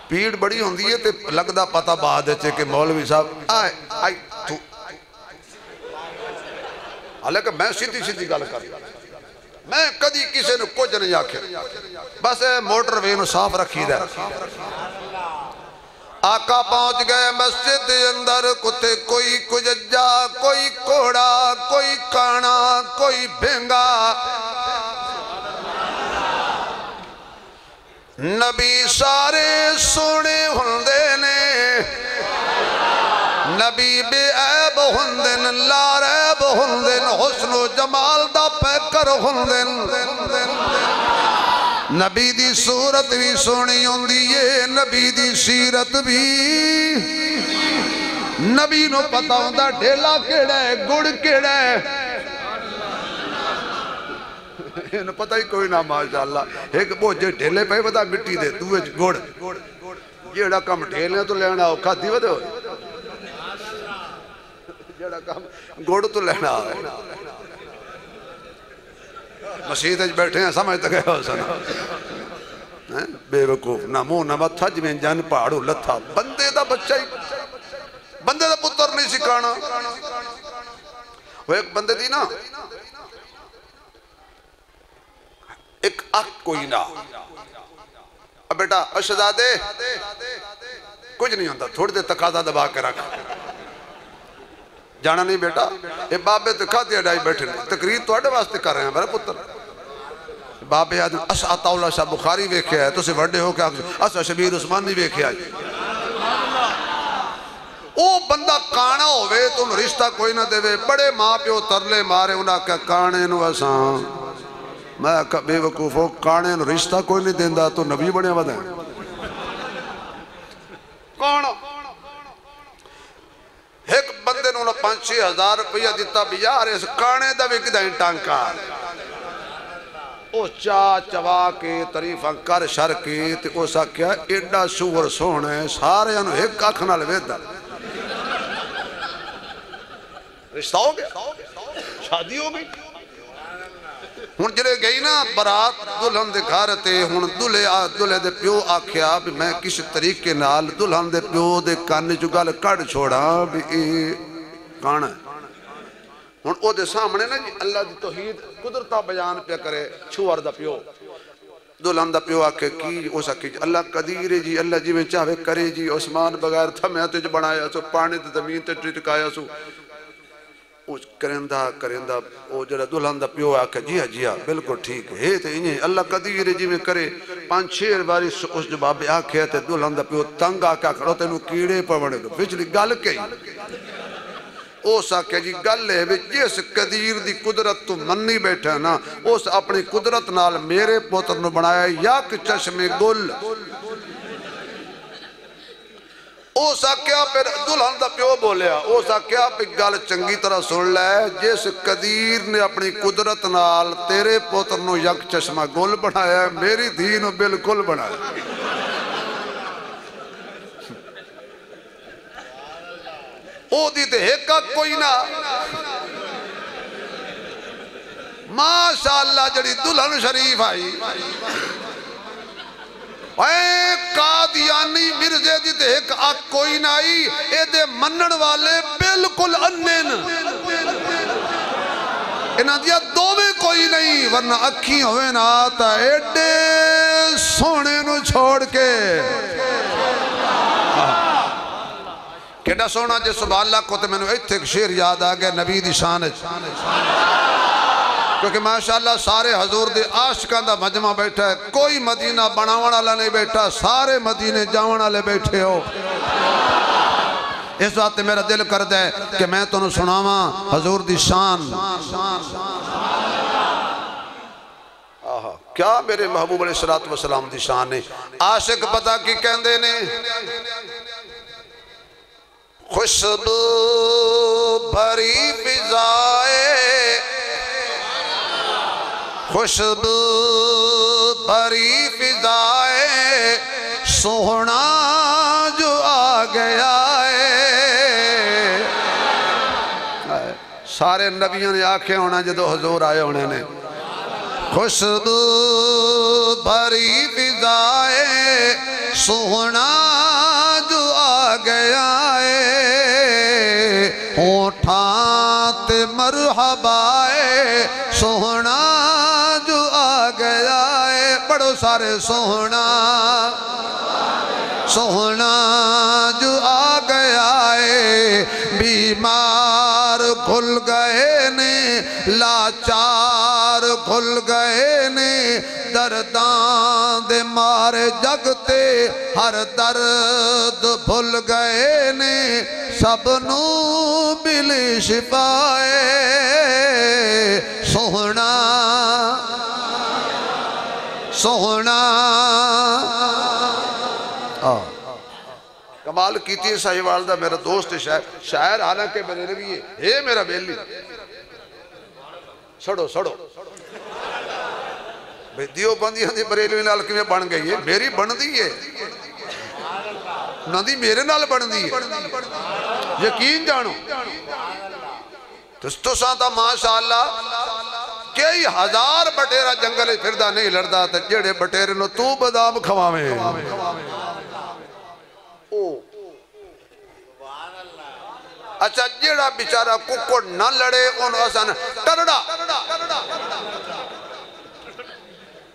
پیڑ بڑی ہوندی ہے تے لگ دا پتہ بعد ہے کہ مولوی صاحب آئے تو حالانکہ میں سیدھی سیدھی گل کر میں کدی کسی نے کچھ نہیں آکھے بس موٹر وے نو صاف رکھی دا آقا پہنچ گئے مسجد اندر کتے کوئی کججا کوئی کوڑا کوئی کانا کوئی بھینگا نبی سارے سونے ہندے نے نبی بے عیب ہندن لا ریب ہندن حسن و جمال دا پیکر ہندن نبی دی صورت بھی سونی ہوندی ہے نبی دی سیرت بھی نبی نو پتہ ہوندا ڈھیلا کیڑا ہے گڑ کیڑا ہے انہوں پتہ ہی کوئی نہ ماشاءاللہ ایک بوجھے ڈھیلے پہ بتا مٹی دے دوے گڑ جیڑا کم ڈھیلے تو لینا ہو کھاتی ودے ہو جیڑا کم گڑ تو لینا ہو مسیح اج بیٹھے ہیں سمجھتے گئے ہو سنا بے وقوف نہ منہ نہ متھا جویں جن پہاڑو لتھا بندے دا بچہ ہی بندے دا پتر نہیں سکھانا وہ ایک بندے دی نا ایک اک کوئی نہ اب بیٹا اشہزادے کچھ نہیں ہوتا تھوڑی دے تقاضا دبا کے رکھ جانا نہیں بیٹا یہ بابے دکھا دیا ڈائی بیٹھے نہیں تقریر تو اڈے واسطے کر رہے ہیں میرے پتر بابے آدم اس عطاولہ شاہ بخاری ویکھے ہے تو سے وڈے ہو کے اس شبیر عثمانی ویکھے ہے او بندہ کانا ہوئے تو انہوں رشتہ کوئی نہ دے وے بڑے ماں پیو ترلے مارے انہاں کہ کانے نو اساں میں بے وقوف ہو کانے نو رشتہ کوئی نہیں دیندہ تو نبی بڑے ودیں کانا ایک بندے نو 5,000 روپیہ دیتا بھی یار اس کانے دا بھی کدھائیں ٹانکا او چوا کے طریفہ کر شر کے تے او سا کیا ایڈا سور سونے سارے انہوں ایک آنکھنا لویدہ رشتہ ہو گیا شادی ہو گئی ہون جلے گئی نا برات دلہن دے گھارتے ہون دلے دے پیو آکھیا بھی میں کسی طریقے نال دلہن دے پیو دے کاننے جو گل کڑ چھوڑا بھی اے کانا ہے ہون او دے سامنے نا جی اللہ دی توحید قدرتہ بیان پہ کرے چھوار دا پیو دلہن دا پیو آکھے کی او سا کی اللہ قدیر جی اللہ جی میں چاہوے کرے جی عثمان بغیر تھمیا تجھ بنایا سو پانی دے زمین تے ٹرٹکایا سو کرندہ او جڑا دلہن دا پیو آکھے جی ہاں بالکل ٹھیک ہے تے انہیں اللہ قدیر جی میں کرے 5-6 باری اس جو بابے آکھے تے دلہن دا پیو تنگ آکھا کرو تے انہوں کیڑے پوڑے گا پچھلی گل کئی او سا کہ جی گل ہے جس قدیر دی قدرت تو منی بیٹھا نا اس اپنی قدرت نال میرے پوتر نو بنایا یک چشم گل او سا کیا پھر دلہن دا پیو بولیا او سا کیا پھر گل چنگی طرح سن لے جس قدیر نے اپنی قدرت نال تیرے پوتر نو یک چشمہ گل بنایا میری دین بالکل بنایا او دیتے ایک کوئی نہ ماشاءاللہ جڑی دلہن شریف آئی اے قادیانی مرزے دیتے ایک کوئی نہ آئی اے دے منن والے بالکل انن انہاں دیا دو میں کوئی نہیں ورنہ اکھی ہوئے نہ آتا ایڈے سونے نو چھوڑ کے کیڑا سونا جے سبحان اللہ کو تے میں نے ایتھے ایک شیر یاد آگیا نبی دی شان کیونکہ ماشاءاللہ سارے حضور دے عاشقاں دا مجمع بیٹھا ہے کوئی مدینہ بناون والا نہیں بیٹھا سارے مدینے جاون والے بیٹھے ہو اس وقت میرا دل کر دے کہ میں تو سناواں حضور دی شان کیا میرے محبوب علیہ السلام دی شان ہے عاشق پتہ کی کہندے نے خوشبو بھری فضائے خوشبو بھری فضائے سوہنا جو آ گیا ہے سارے نبیوں نے آنکھیں ہونا جدو حضور آئے ہونے نے خوشبو بھری فضائے سوہنا جو آ گیا ہے ہونٹھاں تے مرحبا ہے سوہنا جو آ گیا ہے پڑھو سارے سوہنا سوہنا جو آ گیا ہے بیمار کھل گئے نے لاچار کھل گئے نے درداں دے مارے جگتے ہر درد بھل گئے نے سب نو ملی شفائے سوہنا سوہنا کمال کیتی صحیح والدہ میرا دوست شاعر حالانکہ بریلوی ہے میرا بیلی سڑو سڑو دیو بندی ہاں دی بریلوی نال کیویں بن گئی ہے میری بن دی ہے نہ دی میرے نال بن دی ہے یقین جانو تو سانتا ماشاءاللہ کئی ہزار بٹیرہ جنگل پھردہ نہیں لڑدا تا جڑے بٹیرے نو تو بادام کھواویں اچھا جڑا بیچارہ ککڑ نہ لڑے ان آسان ٹرڑا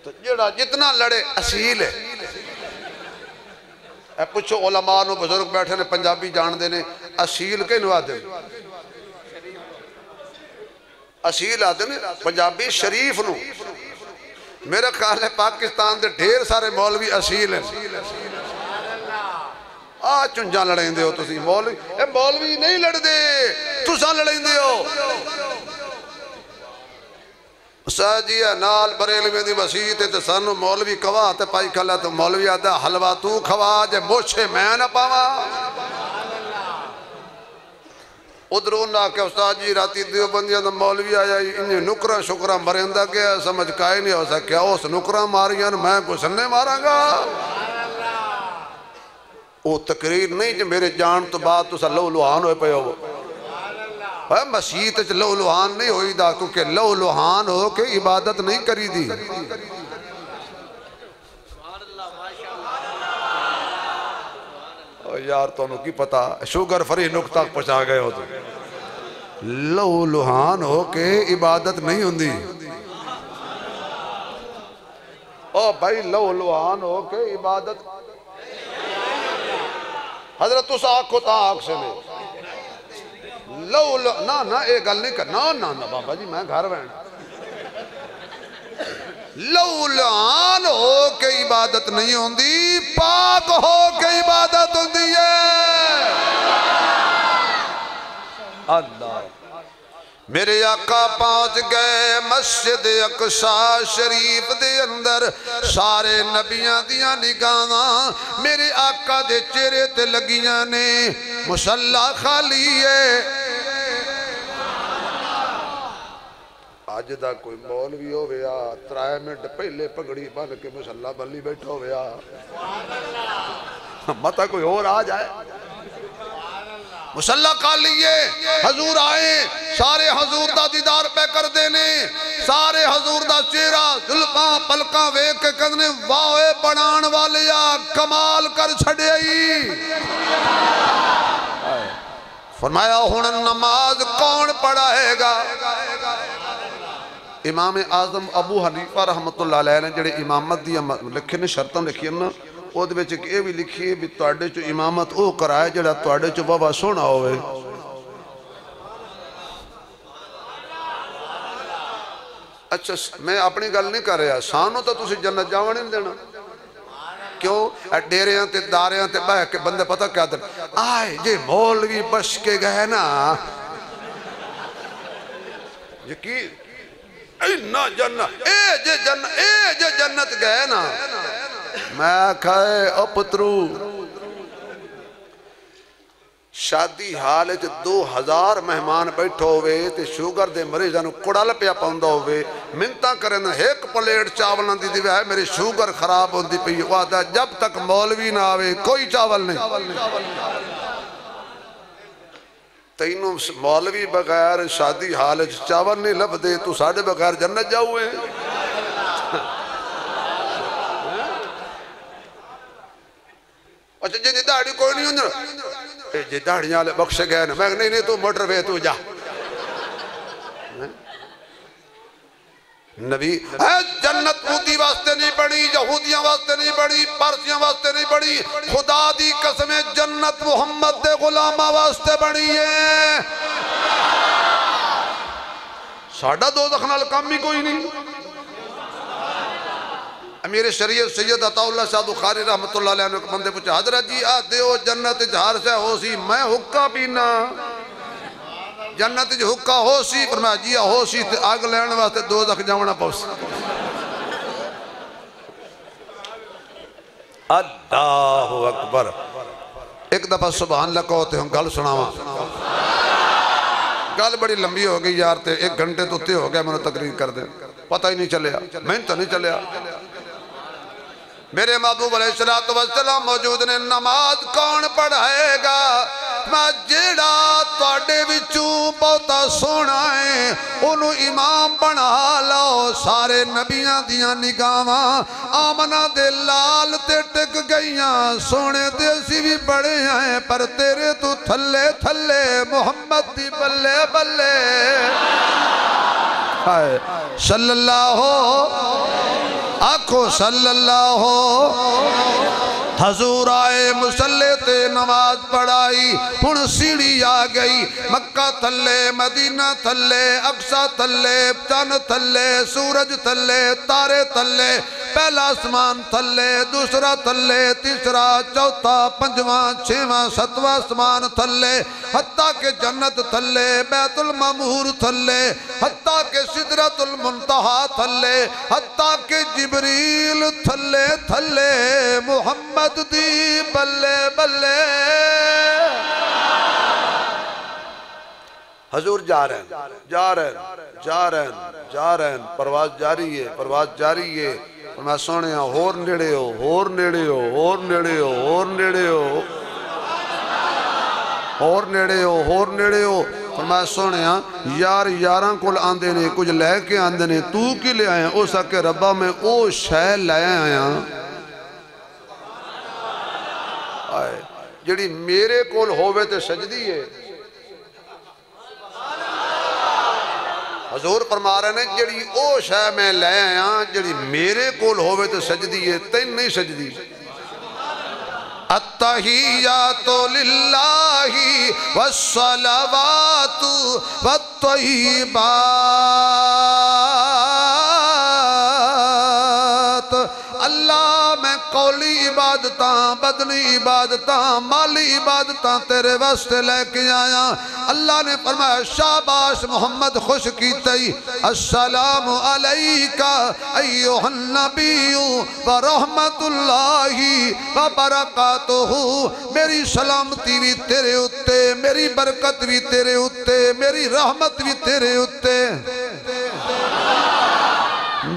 تو جڑا جتنا لڑے اصیل ہے اے پوچھو علماء نو بزرگ بیٹھے نے پنجابی جان دینے اصیل کے نو آدھے اصیل آدھے نے پنجابی شریف نو میرا خیال ہے پاکستان دے ڈھیر سارے مولوی اصیل ہیں چنجاں لڑیں دے ہو تسی مولوی نہیں لڑ دے تساں لڑیں دے ہو ساجیہ نال بریلوی دی وسیعت تے سانو مولوی کوا تے پائی کھلا تو مولوی آدھا حلوہ تو کھوا جے موچھے میں نہ پاوا ادھرون نہ کہ استاد جی راتی دیو بندیاں دا مولوی آیا انہیں نکرہ شکرہ مرندہ گیا سمجھ کائے نہیں ہو سا کیا اس نکرہ ماریاں میں گسلنے ماراں گا وہ تقریر نہیں جو میرے جان تو بات تو سا لو لوہان ہوئے پہ ہو مسیحت چھ لو لوہان نہیں ہوئی دا کیونکہ لو لوہان ہو کہ عبادت نہیں کری دی یار تو انہوں کی پتا شوگر فری نکتہ پچھا گئے ہو تو لو لوہان ہو کہ عبادت نہیں ہوندی او بھائی لو لوہان ہو کہ عبادت حضرت اس آنکھ کو تا آنکھ سے لے لو لو نا ایک گل نہیں کر نا بابا جی میں گھر وین لو لعان ہو کہ عبادت نہیں ہوندی پاک ہو کہ عبادت ہوندی ہے اللہ میرے آقا پہنچ گئے مسجد اقصی شریف دے اندر سارے نبیاں دیاں نگاہاں میرے آقا دے چہرے تے لگیاں نے مصلی خالی ہے آج دا کوئی مولوی ہو گیا 3 منٹ پہلے پگڑی بن کے مصلی بلی بیٹھا ہو گیا مطا کوئی اور آ جائے مصلی خالی ہے حضور آئے سارے حضور دا دیدار پہ کر دینے سارے حضور دا چہرہ ظلفاں پلکاں ویک کے کہنے واوے بڑھان والیا کمال کر چھڑے ہی فرمایا ہون نماز کون پڑھائے گا امام اعظم ابو حنیفہ رحمت اللہ علیہ نے جڑے امامت دیا لکھے نے شرطاں لکھی نا وہ دے وچ یہ بھی لکھی ہے بھی تواڈے چو امامت او کرائے جڑا تواڈے چو بابا سونا ہوئے اچھا میں اپنی گل نہیں کر رہا سانو تو تسی جنت جاونے نہیں دینا کیوں ڈیریاں تے داریاں تے بہ کے بندے پتہ کیا دن آئے یہ مولوی بش کے گئے نا یقین اینا جنت اے جے جنت گئے نا میں کھائے اپترو شادی حال 2000 مہمان بیٹھو ہوئے تے شوگر دے مریضانو کڑال پیا پاؤندا ہوئے منتاں کریں ایک پلیٹ چاول نہ دی دی ہے میری شوگر خراب ہوندی پئی وعدہ جب تک مولوی نہ آوے کوئی چاول نہیں تینوں مولوی بغیر شادی حال چاول نہیں لب دے تو ساڑھے بغیر جنت جاؤئے اچھا جی داڑھی کوئی نہیں ہوندر جی داڑھیاں لے بخش گئے نا میں نہیں تو موٹر وے تو جا نبی جنت مودی واسطے نہیں بڑی، یہودیاں واسطے نہیں بڑی، پارسیاں واسطے نہیں بڑی، خدا دی قسم جنت محمد دے غلامہ واسطے بڑی ہے۔ ساڑھا دوزخ نال کم ہی کوئی نہیں۔ امیر شریعت سید عطا اللہ شاہ بخاری رحمت اللہ علیہ نے بندے پوچھا حضرت جی آتے ہو جنت جہار سے ہو سی، میں حکا پینا جنت جو حکا ہو سی، فرمایا جی ہو سی تے آگ لین واسطے دوزخ جاونا پوس۔ اللہ اکبر۔ ایک دفعہ سبحان اللہ کہتے ہوں گل سناواں، گل بڑی لمبی ہو گئی یار تے 1 گھنٹے تو تے ہو گیا میں نے تقریر کر دیں، پتہ ہی نہیں چلیا، میں تو نہیں چلیا۔ میرے محبوب علیہ السلام موجود نے، نماز کون پڑھائے گا؟ میں جیڑا تواڈے وچوں بہتا سونا ہے انہوں امام بنا لو۔ سارے نبیاں دیاں نگاہاں آمنہ دے لال تے ٹک گئیاں، سونے دے اسی بھی بڑے ہیں پر تیرے تو تھلے تھلے محمد دی بلے بلے۔ صلی اللہ آنکھو صلی اللہ حضور آئے مسلح تے نماز پڑھائی، ہن سیڑھی آ گئی، مکہ تھلے، مدینہ تھلے، اقصی تھلے، چن تھلے، سورج تھلے، تارے تھلے، پہلا آسمان تھلے، دوسرا تھلے، تیسرا، چوتھا، پنجواں، چھواں، ستواں آسمان تھلے، حتیٰ کہ جنت تھلے، بیت المعمور تھلے، حتیٰ کہ سدرۃ المنتہا تھلے، حتیٰ کہ جبریل تھلے تھلے، محمد دی بلے بلے۔ حضور جا رہے ہیں جا رہے ہیں جا رہے ہیں جا رہے ہیں، پرواز جاری ہے پرواز جاری ہے۔ فرمایا سونیاں ہور نیڑے ہو ہور نیڑے ہو ہور نیڑے ہو ہور نیڑے ہو ہور نیڑے ہو ہور نیڑے ہو۔ فرمایا سونیاں یار یاراں کول آندے نے کچھ لے کے آندے نے، تو کی لے آئے ہیں؟ او سکے ربا میں او شے لے آیا جڑی میرے کول ہووے تے سجدی ہے۔ حضور فرما رہے ہیں جڑی او شے میں لے آیا جڑی میرے کول ہووے تے سجدی ہے، تین نہیں سجدی۔ التحیات للہ والصلوات والطیبات، اللہ میں قولی عبادتاں، بدنی عبادتاں، مالی عبادتاں تیرے واسطے لے کے آیا۔ اللہ نے فرمایا شاباش محمد خوش کیتے، السلام علیکہ ایوہ النبی ورحمت اللہ وبرکاتہ، میری سلامتی بھی تیرے اتے، میری برکت بھی تیرے اتے، میری رحمت بھی تیرے اتے۔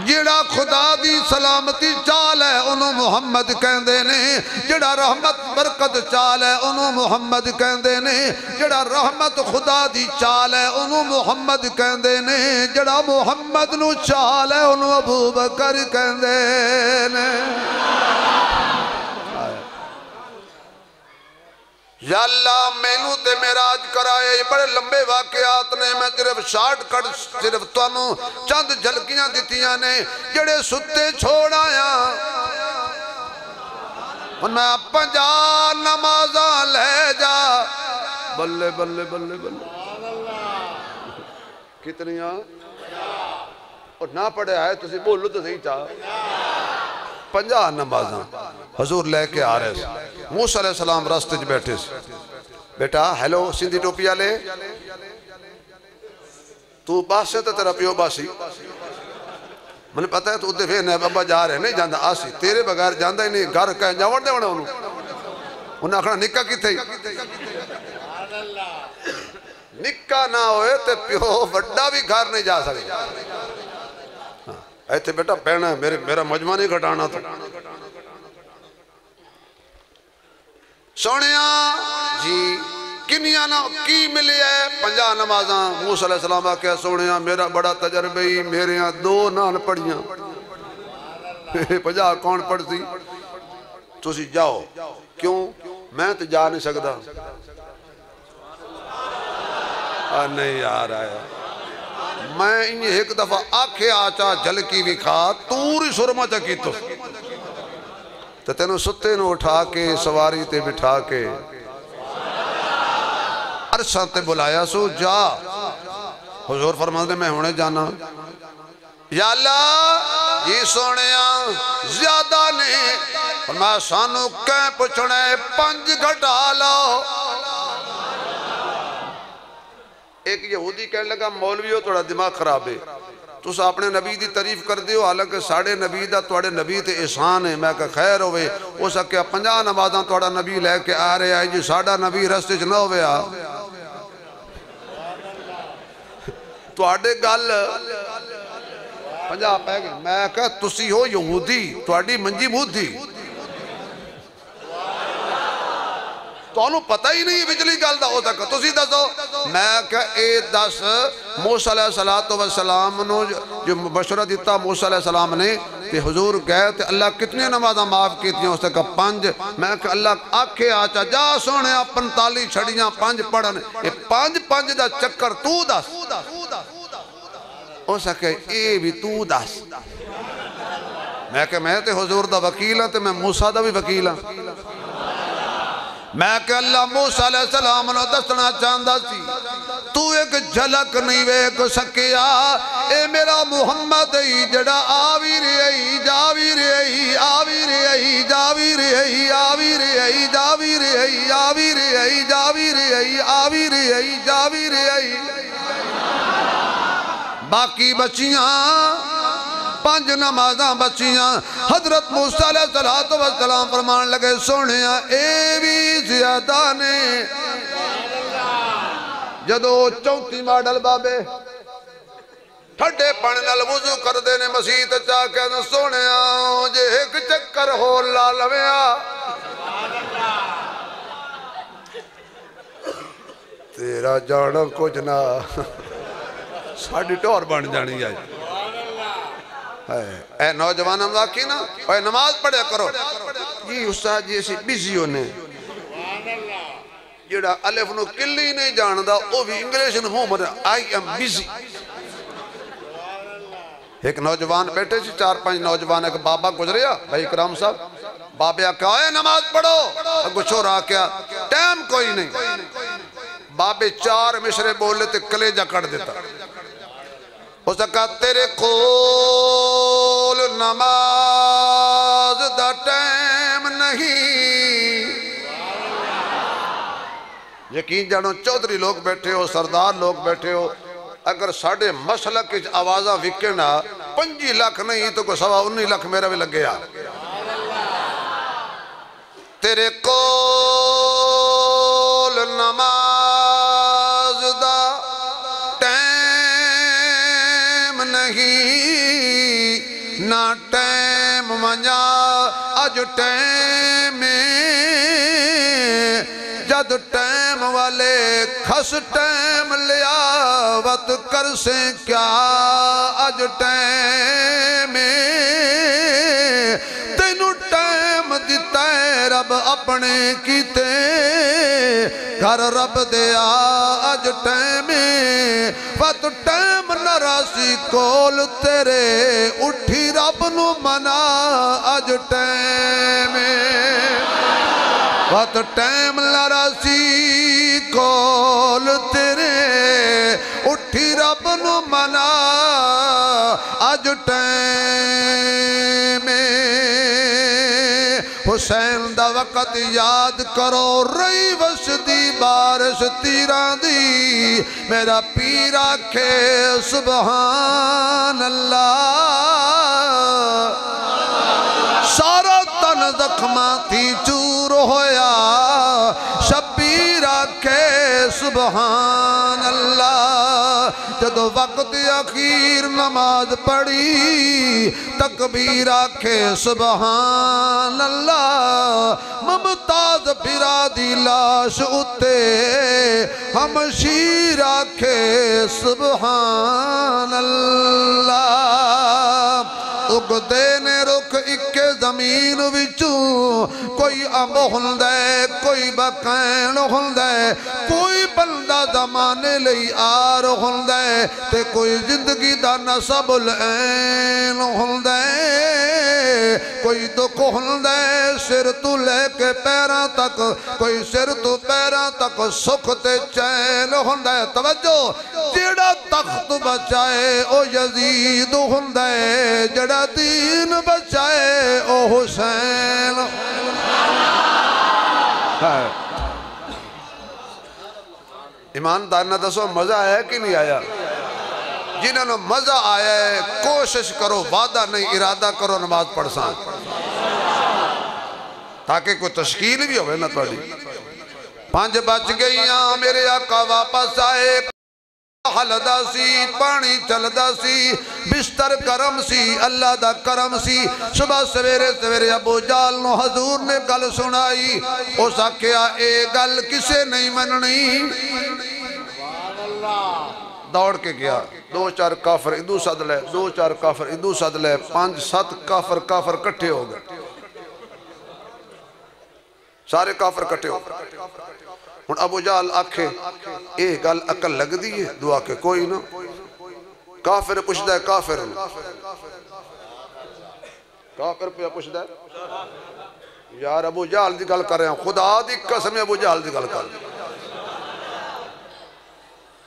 جڑا خدا دی سلامتی چال ہے انہوں محمد کہندے نے، جڑا رحمت برکت چال ہے انہوں محمد کہندے نے، جڑا رحمت خدا دی چال ہے انہوں محمد کہندے نے، جڑا محمد نو چال ہے انہوں ابو بکر کہندے نے۔ یا اللہ مینوں تے معراج کرائے، بڑے لمبے واقعات نے، میں صرف شارٹ کٹ صرف تانوں چند جھلکیاں دیتیاں نے، جڑے ستے چھوڑ آیا میں 50 نمازاں لے جا۔ بلے بلے بلے بلے کتنیاں اور نہ پڑھے آئے تسی بولو تو صحیح چاہ 50 نمازاں حضور لے کے آ رہے سے۔ موسیٰ علیہ السلام راستے جو بیٹھے سے، بیٹا ہیلو سندھی ٹوپیا لے، تو باس سے تیرا پیو باسی، میں نے پتا ہے تو ادھے فیرنے ابا جا رہے نہیں جاندہ آسی، تیرے بغیر جاندہ ہی نہیں، گھر کہیں جاوڑ دے انہوں انہیں آخنا نکاح کی تھی، نکاح نہ ہوئے تے پیو وڈا بھی گھر نہیں جا سکے۔ ایتے بیٹا پہنا ہے میرا مجمع نہیں گھٹانا تھا۔ سونیاں جی کنیاں نہ کی ملی ہے 50 نمازاں۔ موسیٰ علیہ السلام آکے سونیاں میرا بڑا تجربی، میرے یہاں 2 نان پڑھیاں 50 کون پڑھتی؟ تسی جاؤ، کیوں؟ میں تو جا نہیں سکتا۔ نہیں آ رہا ہے میں انہیں ایک دفعہ آکھے آچا جھلکی بھی کھا توری سرما چکی تو تینوں ستے نو اٹھا کے سواری تے بٹھا کے عرشان تے بلایا سو جا حضور فرماندے میں ہونے جانا یا اللہ یہ سونیا زیادہ نے فرمایا سانو کہیں پچھنے 5 گھٹا لو ایک یہودی کہنے لگا مولوی ہو تھوڑا دماغ خراب ہے تو سا اپنے نبی دی تعریف کر دیو حالانکہ ساڑھے نبی دا توڑے نبی تے احسان ہے میں کہا خیر ہوئے ہو سکیا 50 نمازاں توڑا نبی لے کے آ رہے آئی جی ساڑھا نبی رستے چ نہ ہوئے آ توڑے گل 50 پہ گئے میں کہا تسی ہو یہودی توڑی منجی مودی تو انہوں پتہ ہی نہیں بجلی گل دا ہو سکا تسی دسو میں کہا اے دس موسیٰ علیہ السلام نو جو مشورہ دیتا موسیٰ علیہ السلام نے کہ حضور گئے تھے اللہ کتنے نمازاں معاف کی تھیں اس نے کہا 5 میں کہا اللہ آکھے آچا جا سونے 45 چھڑیاں 5 پڑھن یہ 5 دا چکر تو دس ہو سکے اے بھی تو دس میں کہا میں تے حضور دا وکیل ہاں تے میں موسیٰ دا بھی وکیل ہاں میں کہ اللہ موسیٰ علیہ السلام نے دسنا چاندہ سی تو ایک جھلک نہیں ویک سکیا اے میرا محمد ای جڑا آوی رہی جاوی رہی آوی رہی جاوی رہی آوی رہی جاوی رہی آوی رہی جاوی رہی آوی رہی جاوی رہی باقی بچیاں 5 نمازاں بچیاں حضرت موسیٰ علیہ السلام فرمان لگے سونیا اے بھی زیادہ نے جدو 34 ماڈل بابے ٹھڈے پڑھنے نال وضو کر دینے مسیح چاہ کے سونیا جے ایک چکر ہو لالویا تیرا جانا کچھ نہ ساڑھی ٹور بن جانی آئی اے نوجوان ہم واقعی نا اے نماز پڑھے کرو جی استاد جی ایسی بیزی ہونے جیڑا الف نو کلی نہیں جاندہ او بھی انگلیش نو مرے I am busy ایک نوجوان بیٹھے سی 4-5 نوجوان ایک بابا گزریا بھائی اکرام صاحب بابیا کہا اے نماز پڑھو اگو چھوڑا کیا ٹائم کوئی نہیں بابے 4 مشرے بولے تے کلیجہ کٹ دیتا ہو سکا تیرے قول نماز دا ٹائم نہیں یقین جانو چودھری لوگ بیٹھے ہو سردار لوگ بیٹھے ہو اگر ساڑھے مسلک کی آوازہ وکنا 5 لاکھ نہیں تو کو 19 لاکھ میرا بھی لگ گیا تیرے قول نماز دا نہیں نہ ٹیم منیا اج ٹیم جد ٹیم والے کھس ٹیم لیا وقت کر سے کیا اج ٹیم تینو ٹیم دیتا ہے رب اپنے کیتے گھر رب دیا اج ٹیم وقت ٹیم نراسی کول تیرے اٹھی رب نو منا اج ٹیم وقت ٹیم نراسی کول تیرے اٹھی رب نو منا اج ٹیم حسین دا وقت یاد کرو رئی وسدی بارش تیران دی میرا پیر آکھے سبحان اللہ سارا تن زخمہ تھی چور ہویا شبیر آکھے سبحان اللہ جدو وقت اخیر نماز پڑھی تکبیر آکھے سبحان اللہ ممتاز برادی لاش اتے ہم شیر آکھے سبحان اللہ اگدے نے رکھ اکے زمین وچوں کوئی امب ہندے کوئی بقین ہندے کوئی بندہ زمانے لئی آر ہندے تے کوئی زندگی دا نصب العین ہندے کوئی دکھ ہندے سر تو لے کے پیران تک کوئی سر تو پیران تک سکھ تے چین ہندے توجہ جڑا تخت بچائے او یزید ہندے جڑا دین بچائے او حسین ایماندار نہ دسو مزہ آیا ہے کہ نہیں آیا جنہوں نے مزہ آیا ہے کوشش کرو وعدہ نہیں ارادہ کرو نماز پڑھ سان تاکہ کوئی تشکیل بھی ہوئے نا توڑی 5 بج گئیاں میرے آقا واپس آئے حلدہ سی پانی چلدہ سی بستر کرم سی اللہ دا کرم سی صبح سویرے ابو جال نو حضور نے گل سنائی اس آکھیا اے گل کسے نہیں مننی دوڑ کے گیا 2-4 کافر ادھو صد لے 2-4 کافر ادھو صد لے 5-7 کافر کٹھے ہو گئے سارے کافر کٹھے ہو گئے ہن ابو جال آکھے اے گل عقل لگ دی ہے دعا کے کوئی نہ کافر پوچھدا ہے کافر پہ پوچھدا ہے یار ابو جال دی گل کر رہے ہیں خدا دی قسم ابو جال دی گل کر رہے ہیں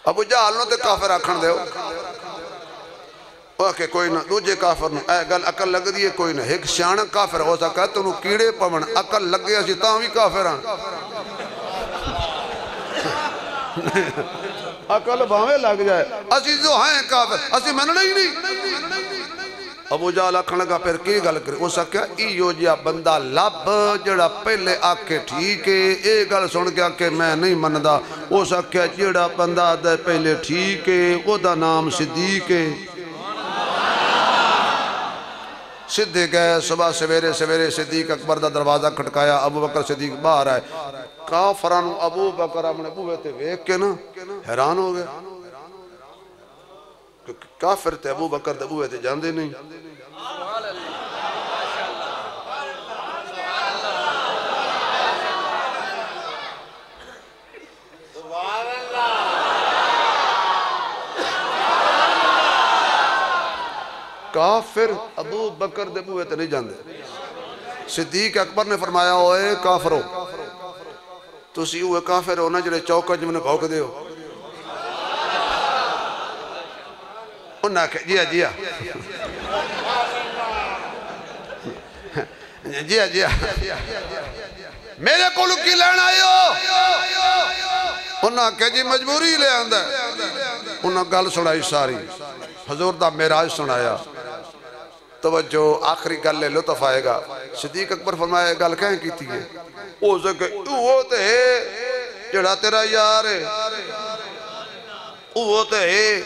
ابو جال نو تے کافر آکھن دے ہو کہ کوئی نہ دوجے کافر نو اے گل عقل لگ دی ہے کوئی نہ ایک سیاںا کافر ہو سکا تو نو کیڑے پون عقل لگ گیا سی تاں وی کافر ہاں عقل بھاویں لگ جائے اسی جو ہیں کافر اسی مننا ہی نہیں ابو جال آکھن لگا پھر کی گل کرے اس آکھیا ایو جیا بندہ لب جڑا پہلے آکھے ٹھیک ہے اے گل سن کے آکھے میں نہیں مندا اس آکھیا جڑا بندہ دے پہلے ٹھیک ہے او دا نام صدیق ہے صدیق گئے صبح سویرے صدیق اکبر دا دروازہ کھٹکایا ابو بکر صدیق باہر آئے کافران ابو بکر اپنے بوئے تے ویک کے نا حیران ہو گئے کافر تے ابو بکر تے بوئے تے جاندے نہیں کافر ابو بکر دے بوئے تے نہیں جاندے صدیق اکبر نے فرمایا ہوئے کافرو تسی ہوئے کافر ہو نا جڑے چوکا جمنے بھوک دے ہو انہاں کہ جیا میرے کو لکی لین آئے ہو انہاں کہ جی مجبوری لے آندہ انہاں گل سنائی ساری حضور دا معراج سنایا توجہ آخری گل لے لطف آئے گا صدیق اکبر فرمایا گل کہیں کی تھی او زکے او تے جڑا تیرا یار ہے او تے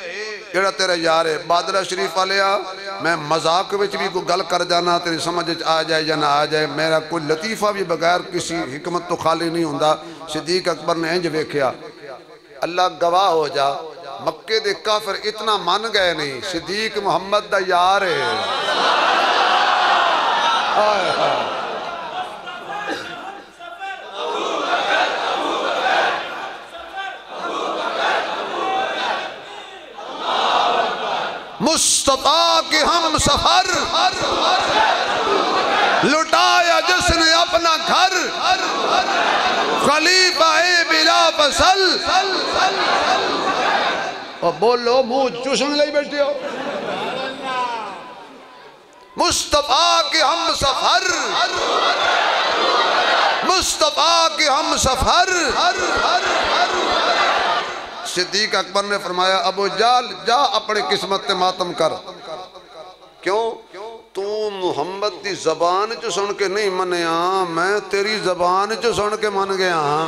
جڑا تیرا یار ہے بادرہ شریف آلیا میں مذاق وچ بھی کوئی گل کر جانا تیری سمجھ آ جائے یا نہ آ جائے میرا کوئی لطیفہ بھی بغیر کسی حکمت تو خالی نہیں ہوندہ صدیق اکبر نے انج ویکھیا اللہ گواہ ہو جا مکے دے کافر اتنا مان گئے نہیں صدیق محمد دا یار ہے مصطفیٰ کے ہم سفر لٹایا جس نے اپنا گھر خلیفہ بلا فصل اور بولو منہ چوشن لئی بیٹھے ہو مصطفیٰ کے ہم سفر مصطفیٰ کے ہم سفر صدیق اکبر نے فرمایا ابو جال جا اپنے قسمت تے ماتم کر کیوں تو محمد دی زبان جو سن کے نہیں منیا میں تیری زبان جو سن کے من گیا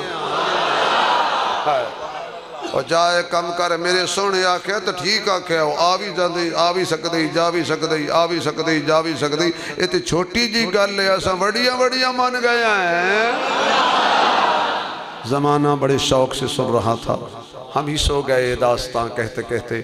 اور جائے کم کر میرے سونے آکھے تو ٹھیک آکھے آ بھی جاندی آ بھی سکدی جا بھی سکدی آ بھی سکدی جا بھی سکدی یہ تو چھوٹی جی گل ہے ایسا بڑیاں من گیا ہیں زمانہ بڑے شوق سے سن رہا تھا ہم ہی سو گئے داستان کہتے کہتے